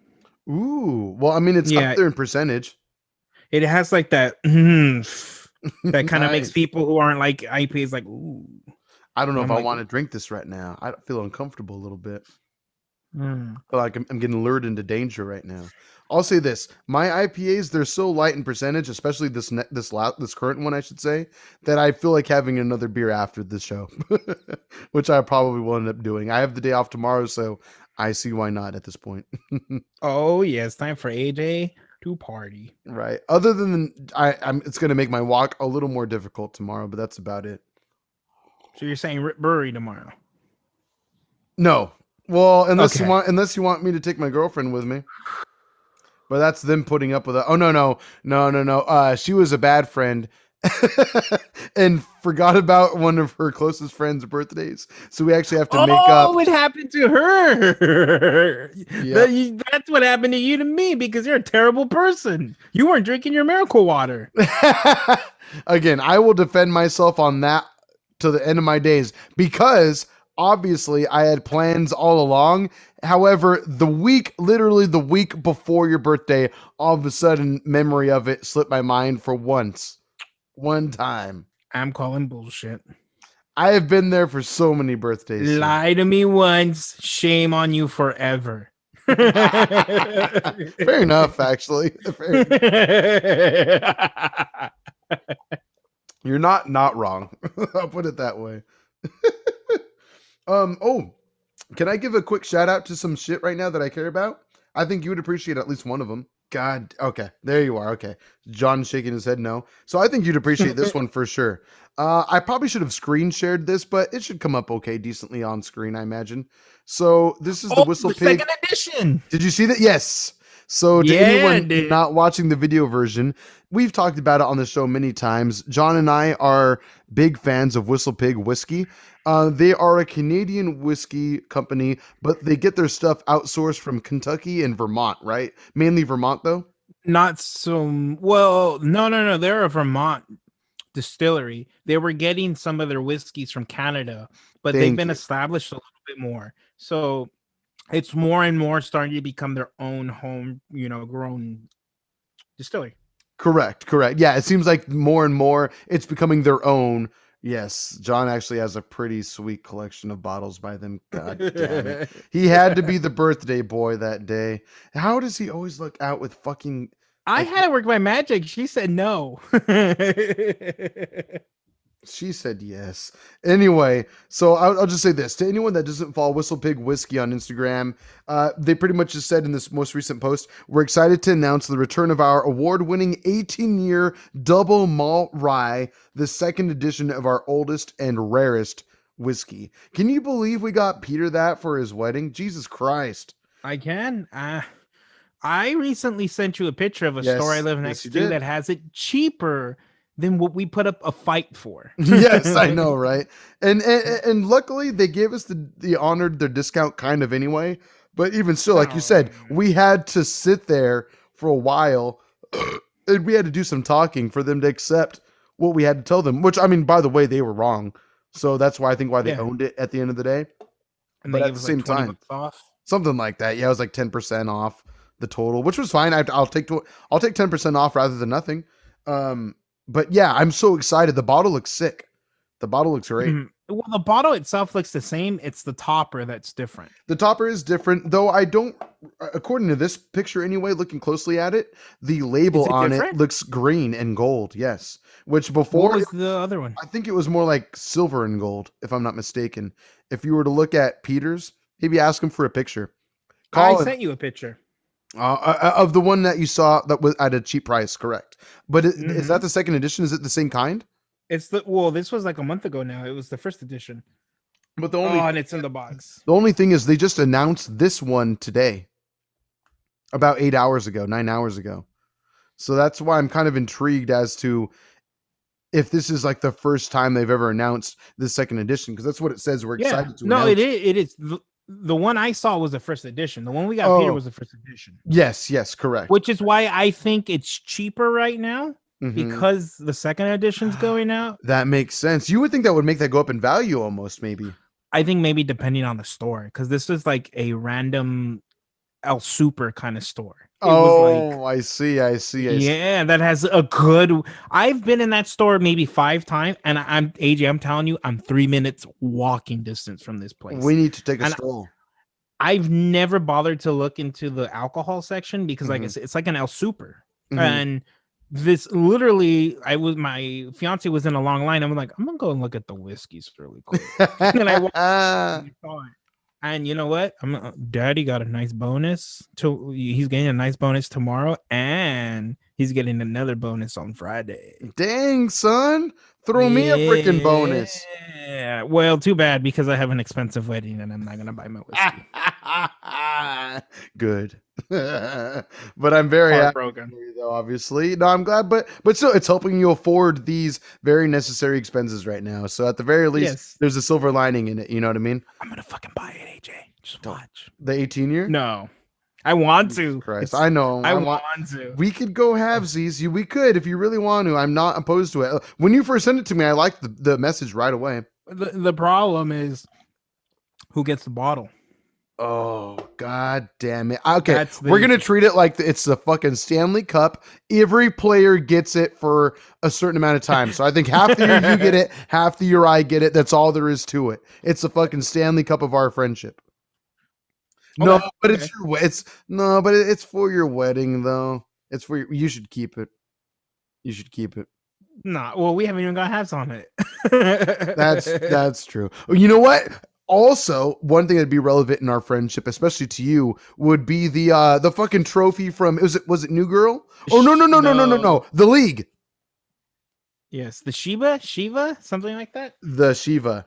Ooh, well, I mean, it's up there in percentage. It has like that that kind of makes people who aren't like IPAs like, ooh. I don't know if I want to drink this right now. I feel uncomfortable a little bit. Feel like I'm getting lured into danger right now. I'll say this: my IPAs, they're so light in percentage, especially this current one, I should say, that I feel like having another beer after the show, which I probably will end up doing. I have the day off tomorrow, so I see why not at this point. Oh yeah, it's time for AJ to party. Right. Other than it's going to make my walk a little more difficult tomorrow, but that's about it. So you're saying Rip Brewery tomorrow? No. Well, unless you want me to take my girlfriend with me. But that's them putting up with it. Oh no. She was a bad friend and forgot about one of her closest friends' birthdays. So we actually have to make up. Oh, what happened to her? Yep. That's what happened to you to me because you're a terrible person. You weren't drinking your miracle water. Again, I will defend myself on that to the end of my days because obviously I had plans all along. However, literally the week before your birthday, all of a sudden memory of it slipped my mind for one time. I'm calling bullshit. I have been there for so many birthdays. Lie to me once, shame on you forever. Fair enough, actually. Fair enough. You're not wrong. I'll put it that way. Can I give a quick shout out to some shit right now that I care about? I think you would appreciate at least one of them. God, okay, there you are. Okay, John shaking his head no. So I think you'd appreciate this one for sure. I probably should have screen shared this, but it should come up okay, decently on screen, I imagine. So this is the Whistle Pig second edition. Did you see that? Yes. So to anyone not watching the video version, we've talked about it on the show many times. John and I are big fans of Whistle Pig whiskey. They are a Canadian whiskey company, but they get their stuff outsourced from Kentucky and Vermont, right? Mainly Vermont, though? Not so well. No. They're a Vermont distillery. They were getting some of their whiskeys from Canada, but they've been established a little bit more. So it's more and more starting to become their own home, grown distillery. Correct. Yeah, it seems like more and more it's becoming their own. Yes, John actually has a pretty sweet collection of bottles by them. God damn it. He had to be the birthday boy that day. How does he always look out with fucking I like had to work my magic. She said no. she said yes. Anyway, so I'll just say this to anyone that doesn't follow Whistle Pig Whiskey on Instagram. They pretty much just said in this most recent post, we're excited to announce the return of our award-winning 18-year double malt rye, the second edition of our oldest and rarest whiskey. Can you believe we got Peter that for his wedding? Jesus Christ. I can. I recently sent you a picture of a store I live next to that has it cheaper than what we put up a fight for. Yes, I know, right? And luckily they gave us the honored their discount kind of anyway. But even still, like you said, we had to sit there for a while and we had to do some talking for them to accept what we had to tell them. Which I mean, by the way, they were wrong. So that's why I think they owned it at the end of the day. And but at the same time, off. Something like that. Yeah, it was like 10% off the total, which was fine. I'll take 10% off rather than nothing. But yeah, I'm so excited. The bottle looks sick. The bottle looks great. Well, the bottle itself looks the same. It's the topper that's different. The topper is different, though I don't, according to this picture anyway, looking closely at it, the label on it looks green and gold. Yes. Which before. What was the other one? I think it was more like silver and gold, if I'm not mistaken. If you were to look at Peter's, maybe ask him for a picture. I sent you a picture. Of the one that you saw that was at a cheap price, correct? But is that the second edition? Is it the same kind? It's this was like a month ago now. It was the first edition. But the only and it's in the box. The only thing is they just announced this one today. About 9 hours ago. So that's why I'm kind of intrigued as to if this is like the first time they've ever announced this second edition, because that's what it says. We're excited to announce. No, it is. The one I saw was the first edition. The one we got Peter was the first edition. Yes, correct. Which is why I think it's cheaper right now because the second edition's going out. That makes sense. You would think that would make that go up in value almost, maybe. I think maybe depending on the store, because this is like a random El Super kind of store. I see. Yeah, that has a good. I've been in that store maybe 5 times, and I'm telling you, I'm 3 minutes walking distance from this place. We need to take a stroll. I've never bothered to look into the alcohol section because, like, it's like an El Super, and this literally, my fiance was in a long line. I'm like, I'm gonna go and look at the whiskeys really quick, and I walked and saw it. And you know what? Daddy got a nice bonus. He's getting a nice bonus tomorrow, and he's getting another bonus on Friday. Dang, son. Throw me a freaking bonus. Yeah. Well, too bad because I have an expensive wedding and I'm not going to buy my whiskey. Good. But I'm very heartbroken happy though, obviously. No, I'm glad, but still it's helping you afford these very necessary expenses right now. So at the very least, there's a silver lining in it. You know what I mean? I'm going to fucking buy it, AJ. Just watch. The 18-year? No. I want to. Christ, I know. I want to. We could go halvesies. We could if you really want to. I'm not opposed to it. When you first sent it to me, I liked the message right away. The problem is who gets the bottle. Oh, God damn it. Okay, we're going to treat it like it's the fucking Stanley Cup. Every player gets it for a certain amount of time. So I think half the year you get it, half the year I get it. That's all there is to it. It's the fucking Stanley Cup of our friendship. No, but it's for your wedding though. It's for you should keep it. You should keep it. Nah, well, we haven't even got hats on it. That's true. You know what? Also, one thing that'd be relevant in our friendship, especially to you, would be the fucking trophy from was it New Girl? Oh no. The League. Yes, the Shiva, something like that. The Shiva.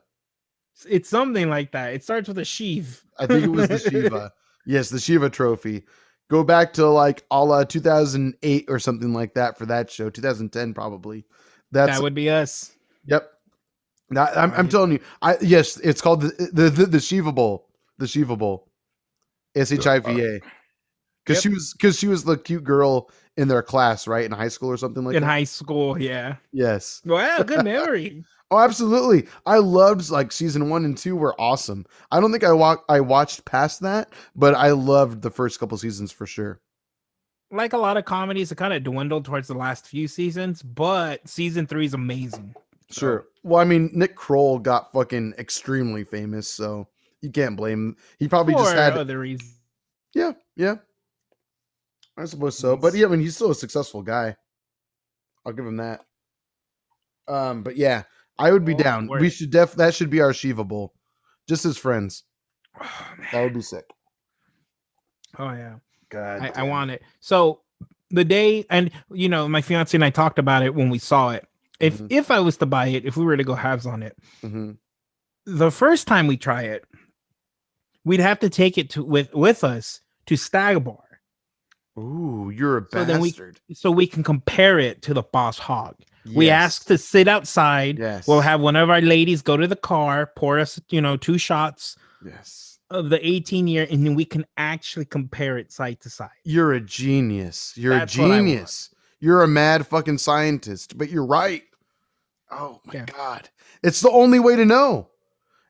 It's something like that. It starts with a Sheev. I think it was the Shiva. Yes, the Shiva trophy. Go back to like a la 2008 or something like that for that show. 2010 probably. That would be us. Yep. I'm telling you. Yes, it's called the Shiva Bowl. The Shiva Bowl. SHIVA. Because she was the cute girl in their class, right? In high school or something like that. In high school, yeah. Yes. Wow, good memory. Oh, absolutely. I loved like season 1 and 2 were awesome. I don't think I watched past that, but I loved the first couple seasons for sure. like a lot of comedies, it kind of dwindled towards the last few seasons, but season 3 is amazing. So. Sure. Well, I mean, Nick Kroll got fucking extremely famous, so you can't blame him. He probably for just had other reasons. Yeah, yeah. I suppose so. But yeah, I mean, he's still a successful guy. I'll give him that. But yeah, I would be down. We should that should be our achievable, just as friends. Oh, that would be sick. Oh yeah, God, I want it. So the day, and you know, my fiance and I talked about it when we saw it. If I was to buy it, if we were to go halves on it, the first time we try it, we'd have to take it to with us to Stag Bar. Ooh, you're a bastard. So we can compare it to the Boss Hog. Yes. We ask to sit outside. Yes. We'll have one of our ladies go to the car, pour us, 2 shots. Yes. Of the 18-year, and then we can actually compare it side to side. You're a genius. That's a genius. You're a mad fucking scientist, but you're right. Oh my God. It's the only way to know.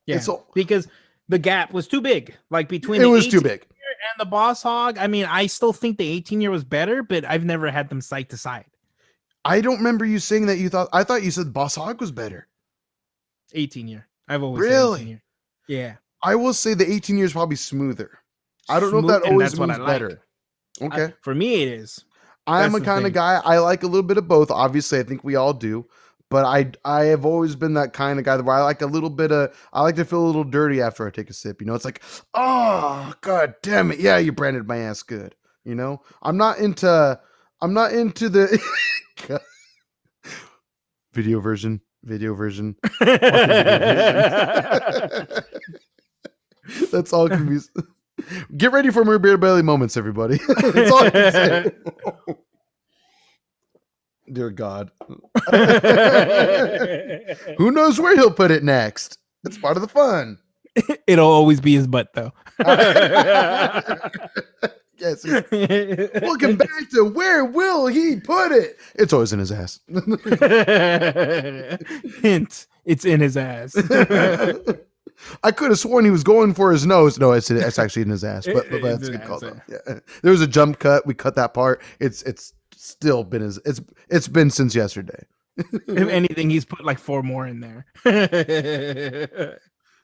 Yeah. Because the gap was too big. Like between it was too big. And the Boss Hog. I mean, I still think the 18-year was better, but I've never had them side to side. I don't remember you saying that I thought you said Boss Hog was better. 18-year. I've always really? said 18-year. Yeah. I will say the 18 years probably smoother. I don't know if that always means better. Okay. For me, it is. I'm a kind of guy. I like a little bit of both. Obviously, I think we all do. But I have always been that kind of guy where I like a little bit of, I like to feel a little dirty after I take a sip. It's like, oh, God damn it. Yeah, you branded my ass good. I'm not into the video version. That's all can be. Get ready for more beer belly moments, everybody. That's all I can say. Dear God. Who knows where he'll put it next? It's part of the fun. It'll always be his butt, though. Yes. Welcome back to Where Will He Put It? It's always in his ass. Hint, it's in his ass. I could have sworn he was going for his nose. No, it's actually in his ass. But that's a good call. Yeah. There was a jump cut. We cut that part. It's still been it's been since yesterday. If anything, he's put like 4 more in there.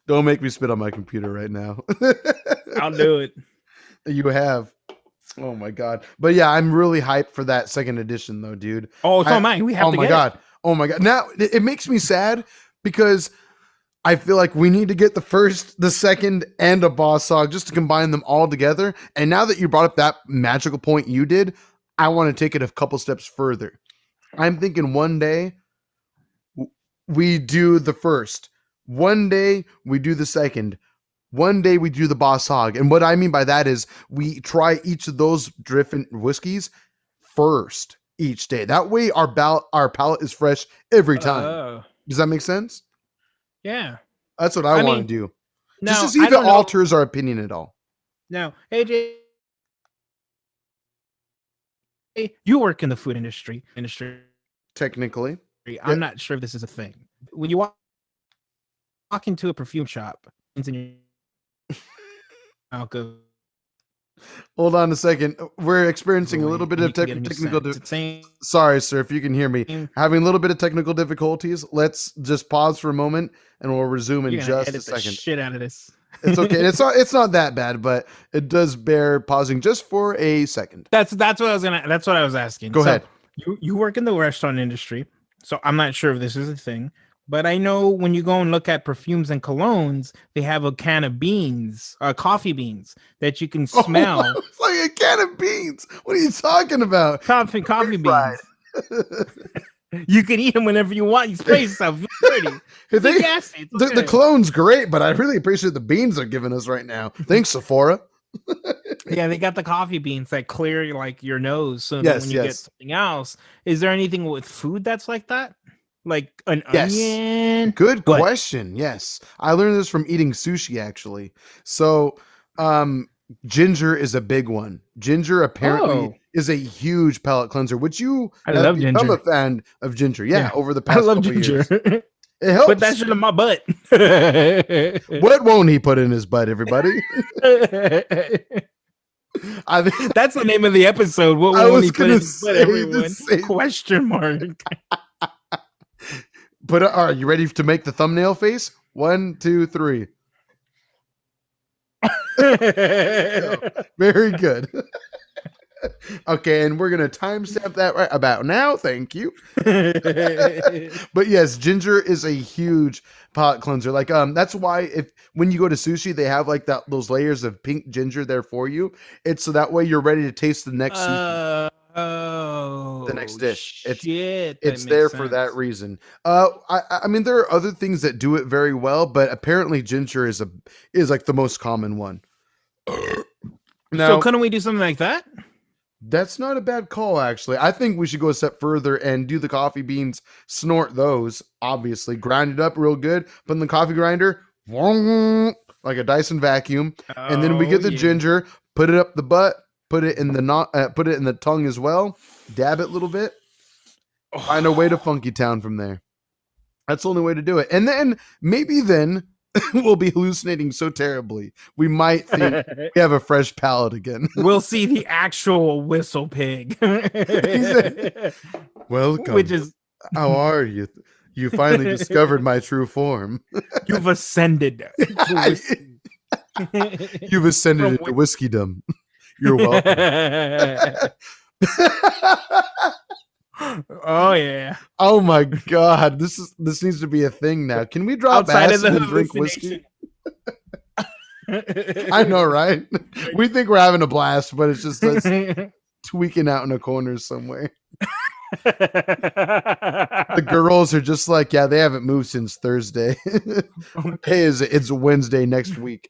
Don't make me spit on my computer right now. I'll do it. You have. Oh my God. But yeah, I'm really hyped for that second edition though, dude. Oh, so am I. We have to get it. Oh my God. Now it makes me sad because I feel like we need to get the first, the second, and a Boss Hog just to combine them all together. And now that you brought up that magical point you did, I want to take it a couple steps further. I'm thinking one day we do the first. One day we do the second. One day we do the Boss Hog. And what I mean by that is we try each of those different whiskeys first each day. That way our palate is fresh every time. Does that make sense? Yeah. That's what I want to do. Just to see if it alters our opinion at all. Now, AJ, you work in the food industry. Technically. I'm not sure if this is a thing. When you walk into a perfume shop, it's in your alcohol. Hold on a second. We're experiencing a little bit of technical. Sorry, sir, if you can hear me. Having a little bit of technical difficulties. Let's just pause for a moment, and we'll resume in just a second. Shit out of this. It's okay. It's not that bad, but it does bear pausing just for a second. That's what I was asking. Go ahead. You work in the restaurant industry, so I'm not sure if this is a thing. But I know when you go and look at perfumes and colognes, they have a can of beans, coffee beans that you can smell. Oh, it's like a can of beans. What are you talking about? Coffee beans. You can eat them whenever you want. You spray yourself. Pretty. The cologne's great, but I really appreciate the beans they're giving us right now. Thanks, Sephora. Yeah, they got the coffee beans that clear like your nose. So that when you get something else, is there anything with food that's like that? Like an onion? Good question. Yes. I learned this from eating sushi, actually. So, ginger is a big one. Ginger apparently is a huge palate cleanser, which I love ginger. I'm a fan of ginger. Yeah, over the past couple years. It helps. Put that shit in my butt. What won't he put in his butt, everybody? I think That's the name of the episode. What I won't was he put gonna in his butt, say the everyone? same. Question mark. But are you ready to make the thumbnail face? 1, 2, 3. Very good. Okay, and we're gonna timestamp that right about now. Thank you. But yes, ginger is a huge palate cleanser. Like that's why if when you go to sushi, they have like those layers of pink ginger there for you. It's so that way you're ready to taste the next sushi, the next dish. Shit, that It's makes there for that sense. reason. I mean there are other things that do it very well, but apparently ginger is like the most common one. So Now, couldn't we do something like that? that's not a bad call, actually. I think we should go a step further and do the coffee beans, snort those, obviously, grind it up real good, put in the coffee grinder, like a Dyson vacuum, and then we Oh get the yeah. ginger, put it up the butt, put it in put it in the tongue as well, dab it a little bit, find a way to Funky Town from there. That's the only way to do it. And then maybe then we'll be hallucinating so terribly we might think we have a fresh palate again. We'll see the actual whistle pig. He said, Which "Welcome. is How are you? You finally discovered my true form. you've ascended to whiskey. You've ascended into whiskeydom. You're welcome." Oh yeah. Oh my god, this needs to be a thing now. Can we drop Outside of acid the and drink whiskey? hallucination. I know, right? We think we're having a blast, but it's just us tweaking out in a corner somewhere. The girls are just like, yeah, they haven't moved since Thursday. Hey, it's Wednesday next week.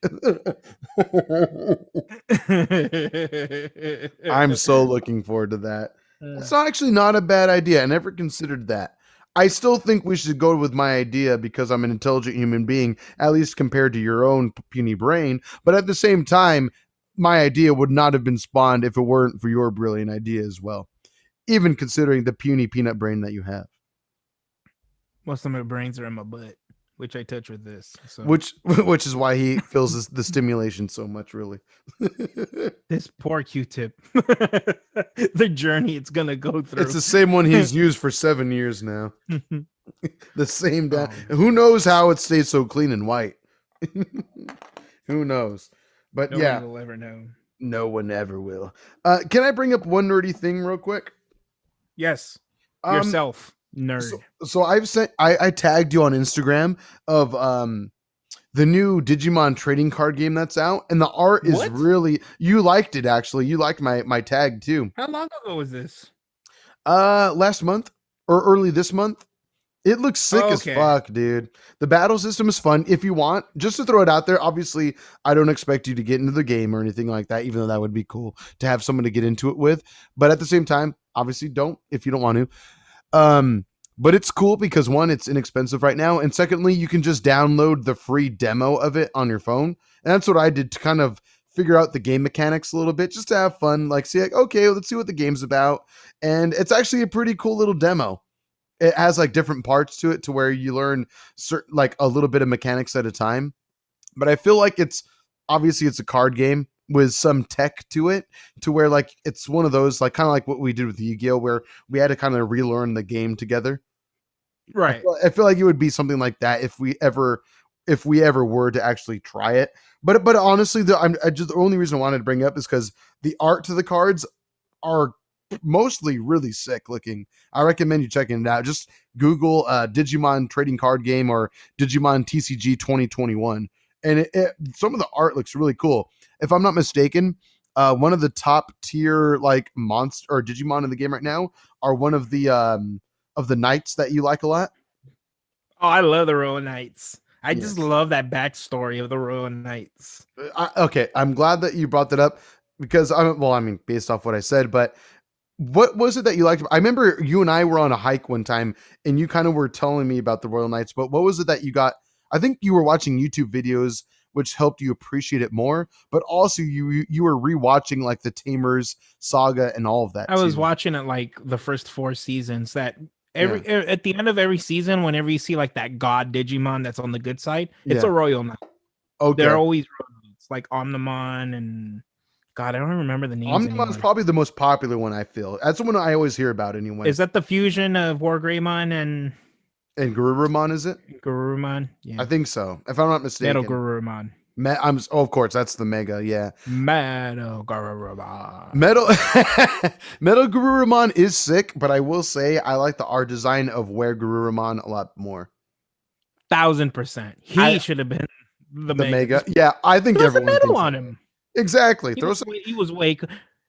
I'm so looking forward to that. It's not actually not a bad idea. I never considered that. I still think we should go with my idea because I'm an intelligent human being, at least compared to your own puny brain. But at the same time, my idea would not have been spawned if it weren't for your brilliant idea as well, even considering the puny peanut brain that you have. Well, some of the brains are in my butt, which I touch with this. So Which is why he feels the stimulation so much, really. this poor Q-tip, the journey it's gonna go through. It's the same one he's used for 7 years now. The same who knows how it stays so clean and white? Who knows? But no yeah, one will ever know. No one ever will. Can I bring up one nerdy thing real quick? Yes, yourself, nerd. So I tagged you on Instagram of the new Digimon trading card game that's out, and the art is really, you liked it actually. You liked my tag too. How long ago was this? Last month or early this month. It looks sick as fuck, dude. The battle system is fun. If you want, just to throw it out there, obviously, I don't expect you to get into the game or anything like that, even though that would be cool to have someone to get into it with. But at the same time, obviously, don't if you don't want to. But it's cool because one, it's inexpensive right now. And secondly, you can just download the free demo of it on your phone. And that's what I did to kind of figure out the game mechanics a little bit, just to have fun, like see like, okay, let's see what the game's about. And it's actually a pretty cool little demo. It has like different parts to it to where you learn certain, like a little bit of mechanics at a time. But I feel like it's obviously it's a card game with some tech to it to where like it's one of those like kind of like what we did with Yu-Gi-Oh where we had to kind of relearn the game together. Right. I feel like it would be something like that if we ever were to actually try it. But honestly, the only reason I wanted to bring up is because the art to the cards are mostly really sick looking. I recommend you checking it out. Just Google Digimon trading card game or Digimon TCG 2021. And some of the art looks really cool. If I'm not mistaken, one of the top tier like monster or Digimon in the game right now are one of the knights that you like a lot. Oh, I love the Royal Knights. I just love that backstory of the Royal Knights. Okay, I'm glad that you brought that up because based off what I said, but what was it that you liked? I remember you and I were on a hike one time and you kind of were telling me about the Royal Knights, but what was it that you got? I think you were watching YouTube videos which helped you appreciate it more, but also you were rewatching like the Tamers saga and all of that. I was watching it like the first 4 seasons that at the end of every season, whenever you see like that god Digimon that's on the good side, it's a Royal Knight. Okay. They're always Royal Knights, like Omnimon and God, I don't remember the names Omnimon's anymore. probably the most popular one. I feel that's the one I always hear about anyway. Is that the fusion of Wargreymon And Garurumon, is it? Garurumon? I Yeah, think so, if I'm not Metal mistaken. Garurumon. Of course, that's the Mega. Yeah, Metal Garurumon. Metal Metal Garurumon is sick, but I will say I like the art design of Where Garurumon a lot more. 1000%. He I should have been the the Mega. Mega, yeah, I think Throw some everyone metal thinks on that. him. Exactly. Throw some. He was way.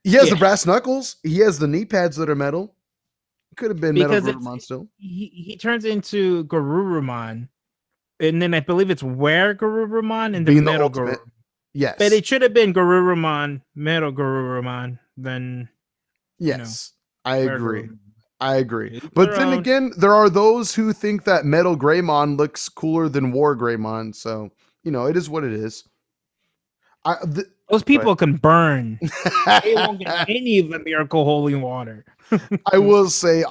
He has the Yeah, brass knuckles. He has the knee pads that are metal. Could have been Metal because it's Garurumon still. he turns into Garurumon, and then I believe it's Where Garurumon and the Being the Metal ultimate. Garurumon. Yes. But it should have been Garurumon, Metal Garurumon, then yes. I agree. Garurumon. I agree. Each But their then own. again, there are those who think that Metal Greymon looks cooler than War Greymon. So, it is what it is. Those people can burn. They won't get I any of the miracle holy water. will say,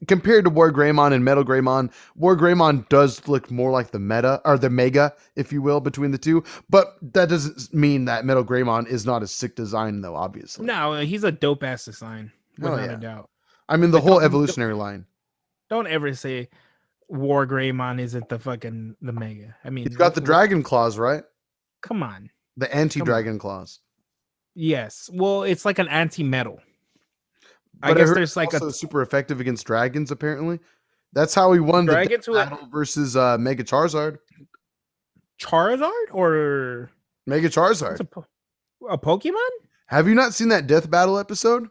compared to War Greymon and Metal Greymon, War Greymon does look more like the meta or the Mega, if you will, between the two. But that doesn't mean that Metal Greymon is not a sick design, though. Obviously, No, he's a dope ass design, without yeah. a doubt. I mean, the But whole evolutionary line. don't ever say War Greymon isn't the Mega. I mean, He's got the dragon claws, right? come on. The anti-dragon claws. Yes. Well, it's like an anti-metal. But I guess heard there's like also super effective against dragons, apparently. That's how he won the Dragons who battle versus Mega Charizard. Charizard or Mega Charizard. a Pokemon? Have you not seen that death battle episode?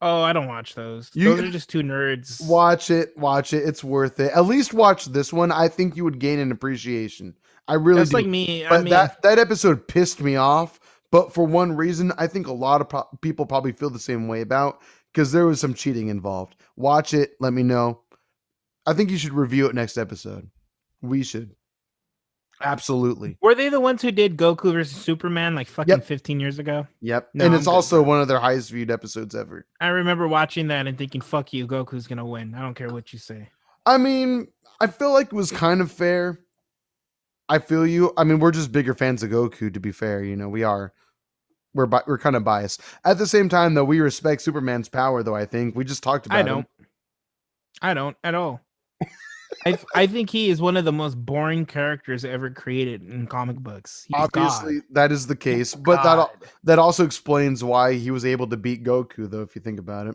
Oh, I don't watch those. Those are just two nerds. Watch it. It's worth it. At least watch this one. I think you would gain an appreciation. I really That's do. like me. But that episode pissed me off. But for one reason, I think a lot of people probably feel the same way about, because there was some cheating involved. Watch it. Let me know. I think you should review it next episode. We should. Absolutely. Were they the ones who did Goku versus Superman like fucking 15 years ago? Yep. No, and it's also one of their highest viewed episodes ever. I remember watching that and thinking, fuck you, Goku's going to win. I don't care what you say. I mean, I feel like it was kind of fair. I feel you. I mean, we're just bigger fans of Goku, to be fair. We are. We're kind of biased. At the same time, though, we respect Superman's power, though, I think. We just talked about him. I don't at all. I think he is one of the most boring characters ever created in comic books. He's Obviously, God. that is the case, but that also explains why he was able to beat Goku, though, if you think about it.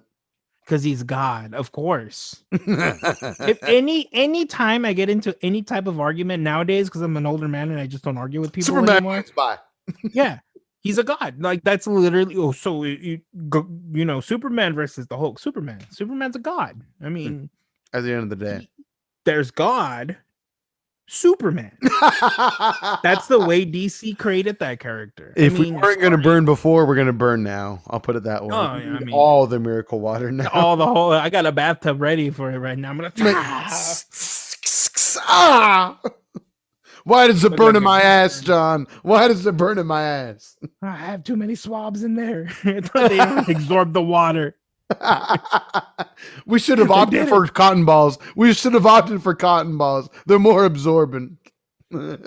Because he's God, of course. If any time I get into any type of argument nowadays, because I'm an older man and I just don't argue with people Superman anymore. Bye. Yeah, he's a god. Like that's literally. Superman versus the Hulk. Superman's a god. I mean, at the end of the day, there's God, Superman. That's the way DC created that character. If we weren't going to burn before, we're going to burn now. I'll put it that way. Oh, yeah, I mean, all the miracle water now. I got a bathtub ready for it right now. I'm gonna. Why does it burn in my ass, John? Why does it burn in my ass? I have too many swabs in there. They don't absorb the water. We should have opted for cotton balls. They're more absorbent. Terrible,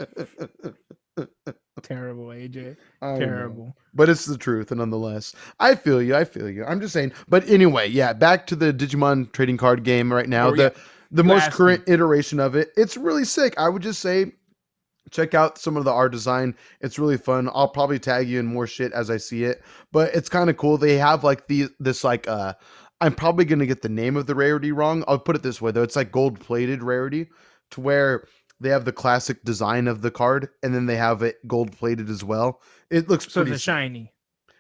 AJ. Terrible. But it's the truth, and nonetheless, I feel you. I'm just saying. But anyway, yeah, back to the Digimon trading card game right now. The most current iteration of it. It's really sick. I would just say, check out some of the art design. It's really fun. I'll probably tag you in more shit as I see it, but it's kind of cool. They have like I'm probably going to get the name of the rarity wrong. I'll put it this way though. It's like gold plated rarity, to where they have the classic design of the card and then they have it gold plated as well. It looks pretty shiny.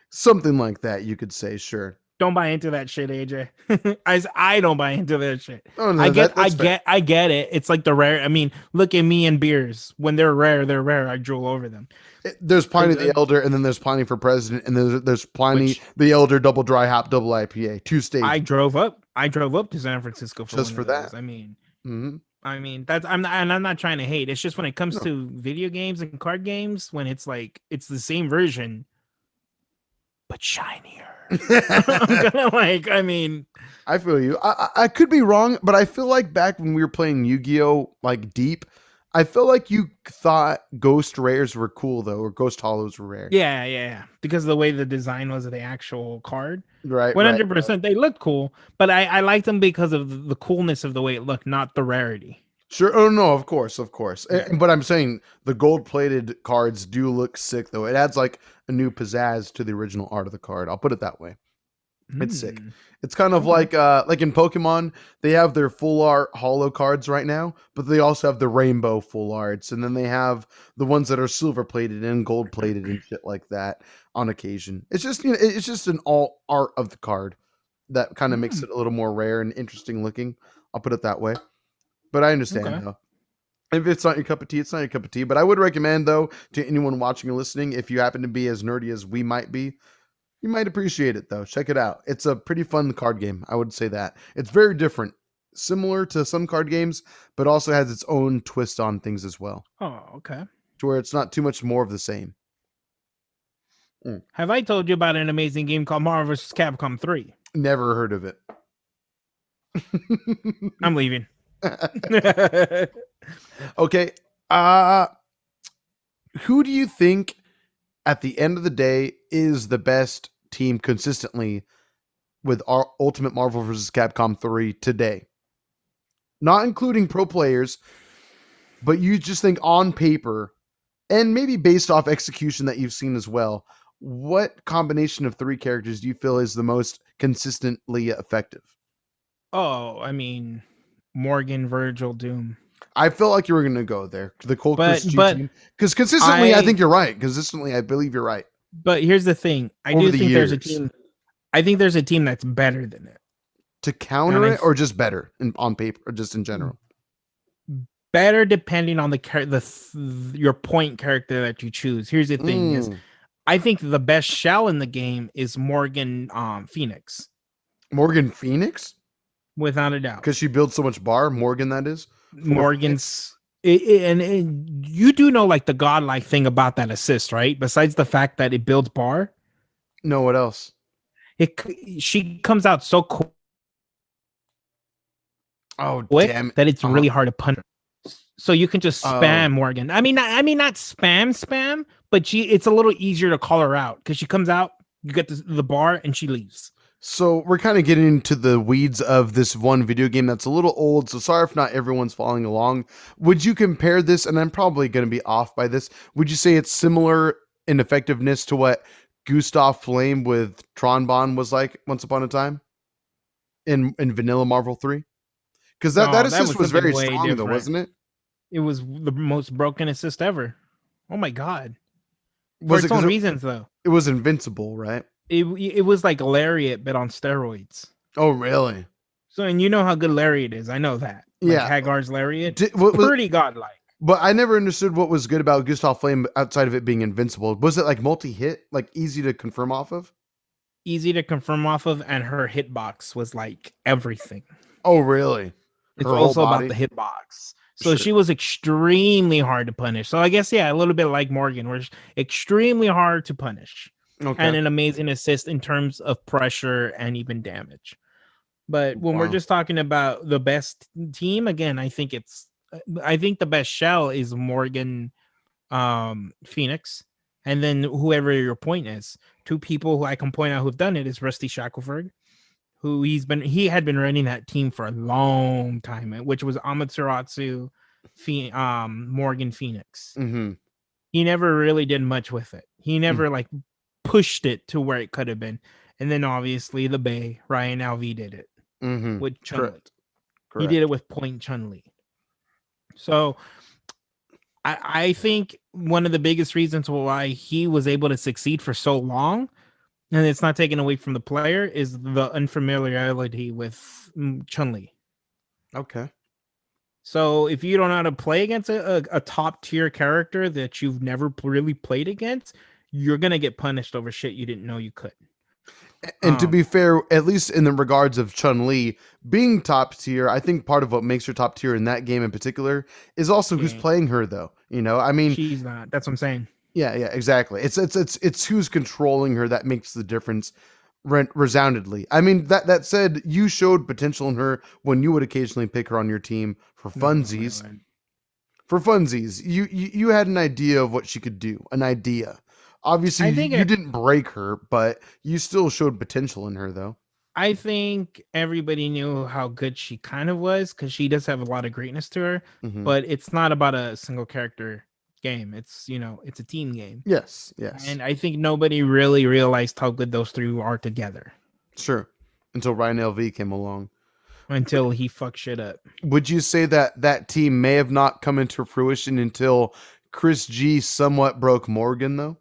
Something like that, you could say. Sure. Don't buy into that shit, AJ. I don't buy into that shit. Oh, no, I get it. It's like the rare. I mean, look at me and beers. When they're rare, they're rare. I drool over them. There's Pliny the Elder, and then there's Pliny for President, and there's Pliny the Elder Double Dry Hop Double IPA. 2 stages. I drove up to San Francisco for that. I mean, that's I'm not trying to hate. It's just when it comes to video games and card games, when it's like it's the same version, but shinier. I'm gonna I feel you. I could be wrong, but I feel like back when we were playing Yu-Gi-Oh! Like Deep, I feel like you thought ghost rares were cool though, or ghost hollows were rare. Yeah, because of the way the design was of the actual card. Right, right. 100%. They looked cool, but I liked them because of the coolness of the way it looked, not the rarity. Sure. Oh no, of course, of course. Yeah. But I'm saying the gold-plated cards do look sick though. It adds like a new pizzazz to the original art of the card. I'll put it that way. It's sick. It's kind of Okay. like in Pokemon, they have their full art holo cards right now, but they also have the rainbow full arts, and then they have the ones that are silver plated and gold plated and shit like that on occasion. It's just it's just an all art of the card that kind of makes it a little more rare and interesting looking. I'll put it that way. But I understand Okay. though. If it's not your cup of tea, it's not your cup of tea. But I would recommend though to anyone watching or listening, if you happen to be as nerdy as we might be, you might appreciate it though. Check it out. It's a pretty fun card game. I would say that. It's very different, similar to some card games, but also has its own twist on things as well. Oh, okay. To where it's not too much more of the same. Have I told you about an amazing game called Marvel vs. Capcom 3? Never heard of it. I'm leaving. Okay. Who do you think at the end of the day is the best team consistently with our Ultimate Marvel vs. Capcom 3 today? Not including pro players, but you just think on paper and maybe based off execution that you've seen as well. What combination of three characters do you feel is the most consistently effective? Oh, I mean, Morgan, Virgil, Doom. I felt like you were going to go there. The Cold Chris G But team. Because consistently, I think you're right. Consistently, I believe you're right. But here's the thing. I do think there's a team. I think there's a team that's better than it. To counter it, or just better on paper, or just in general? Better depending on your point character that you choose. Here's the thing: is I think the best shell in the game is Morgan Phoenix. Morgan Phoenix, without a doubt, because she builds so much bar. Morgan, that is Morgan's. And you do know like the godlike thing about that assist, right? Besides the fact that it builds bar. No, what else? She comes out so cool. Oh, damn! That it's really hard to punish. So you can just spam Morgan. I mean, not spam, but it's a little easier to call her out because she comes out, you get the bar, and she leaves. So we're kind of getting into the weeds of this one video game that's a little old. So sorry if not everyone's following along. Would you compare this? And I'm probably going to be off by this. Would you say it's similar in effectiveness to what Gustav Flame with Tronbon was like once upon a time in Vanilla Marvel 3? Because that assist was very strong though, wasn't it? It was the most broken assist ever. Oh my god! For its own reasons though. It was invincible, right? It was like Lariat, but on steroids. Oh, really? So, and you know how good Lariat is. I know that. Yeah. Hagar's Lariat. Pretty godlike. But I never understood what was good about Gustav Flame outside of it being invincible. Was it like multi-hit? Like easy to confirm off of? Easy to confirm off of, and her hitbox was like everything. Oh, really? It's also about the hitbox. So she was extremely hard to punish. So I guess, yeah, a little bit like Morgan, where extremely hard to punish. Okay. And an amazing assist in terms of pressure and even damage. But when we're just talking about the best team, again, I think the best shell is Morgan Phoenix. And then whoever your point is. Two people who I can point out who've done it is Rusty Shackelford, who he had been running that team for a long time, which was Amaterasu, Morgan Phoenix. Mm-hmm. He never really did much with it. He never pushed it to where it could have been. And then obviously the Bay, Ryan Alvey did it with Chun-Li. He did it with Point Chun-Li. So I think one of the biggest reasons why he was able to succeed for so long, and it's not taken away from the player, is the unfamiliarity with Chun-Li. Okay. So if you don't know how to play against a top tier character that you've never really played against, you're going to get punished over shit you didn't know you could. And to be fair, at least in the regards of Chun-Li being top tier, I think part of what makes her top tier in that game in particular is also who's playing her, though. You know, I mean, she's not. That's what I'm saying. Yeah, exactly. It's who's controlling her that makes the difference resoundedly. I mean, that said, you showed potential in her when you would occasionally pick her on your team for funsies. for funsies, you had an idea of what she could do. An idea. Obviously, you didn't break her, but you still showed potential in her, though. I think everybody knew how good she kind of was because she does have a lot of greatness to her, but it's not about a single character game. It's, it's a team game. Yes, yes. And I think nobody really realized how good those three are together. Sure. Until Ryan LV came along. Until he fucked shit up. Would you say that team may have not come into fruition until Chris G somewhat broke Morgan, though?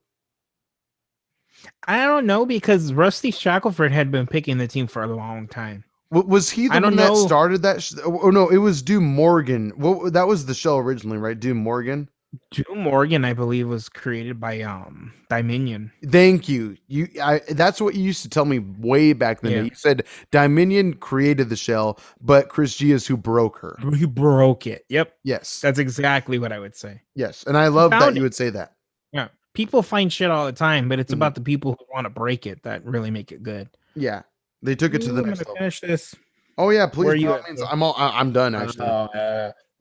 I don't know, because Rusty Shackelford had been picking the team for a long time. Was he the one that started that? Oh, no, it was Doom Morgan. That was the show originally, right? Doom Morgan? Doom Morgan, I believe, was created by Dominion. Thank you. That's what you used to tell me way back then. Yeah. You said Dominion created the shell, but Chris G is who broke her. He broke it. Yep. Yes. That's exactly what I would say. Yes. And I love that you would say that. Yeah. People find shit all the time, but it's about the people who want to break it that really make it good. Yeah. They took it to the next level. Finish this. Oh yeah, please. I'm done actually.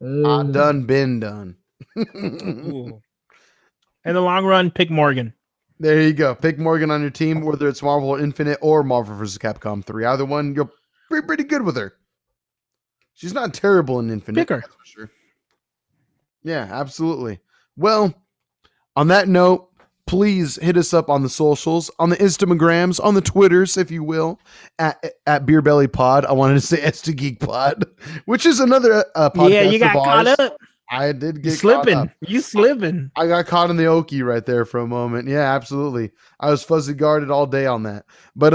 I'm done. Been done. In the long run, pick Morgan. There you go. Pick Morgan on your team, whether it's Marvel or Infinite or Marvel vs. Capcom 3. Either one, you'll be pretty good with her. She's not terrible in Infinite. Pick her. That's for sure. Yeah, absolutely. Well, on that note, please hit us up on the socials, on the Instagrams, on the Twitters, if you will, at Beer Belly Pod. I wanted to say SD Geek Pod, which is another podcast. Yeah, you got caught up. I did get slipping. You slipping. I got caught in the okie right there for a moment. Yeah, absolutely. I was fuzzy guarded all day on that. But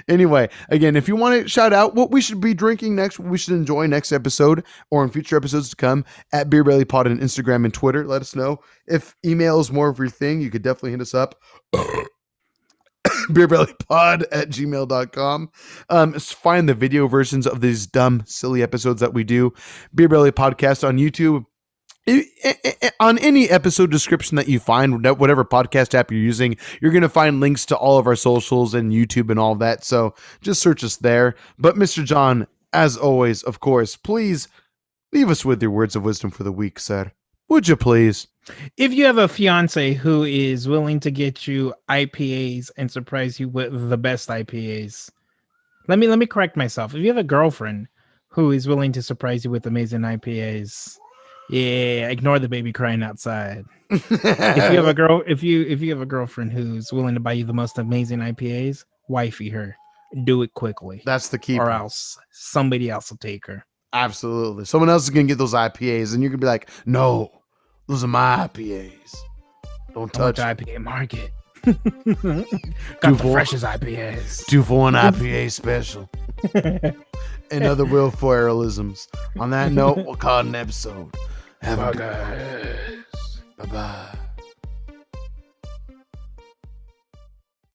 anyway, again, if you want to shout out what we should be drinking next, what we should enjoy next episode or in future episodes to come, at Beer Belly Pod on Instagram and Twitter, let us know. If email is more of your thing, you could definitely hit us up. beerbellypod@gmail.com. Find the video versions of these dumb, silly episodes that we do. Beer Belly Podcast on YouTube. On any episode description that you find, whatever podcast app you're using, you're going to find links to all of our socials and YouTube and all that. So just search us there. But Mr. John, as always, of course, please leave us with your words of wisdom for the week, sir. Would you please? If you have a fiance who is willing to get you IPAs and surprise you with the best IPAs, let me correct myself. If you have a girlfriend who is willing to surprise you with amazing IPAs, yeah, ignore the baby crying outside. If you have a girlfriend who's willing to buy you the most amazing IPAs, wifey her. Do it quickly. That's the key. Or else somebody else will take her. Absolutely. Someone else is gonna get those IPAs, and you're gonna be like, no. Those are my IPAs. Don't touch the IPA market. Got the freshest IPAs. 2-for-1 IPA special. And other Will Ferrelisms. On that note, we'll call it an episode. Have a good. Bye-bye.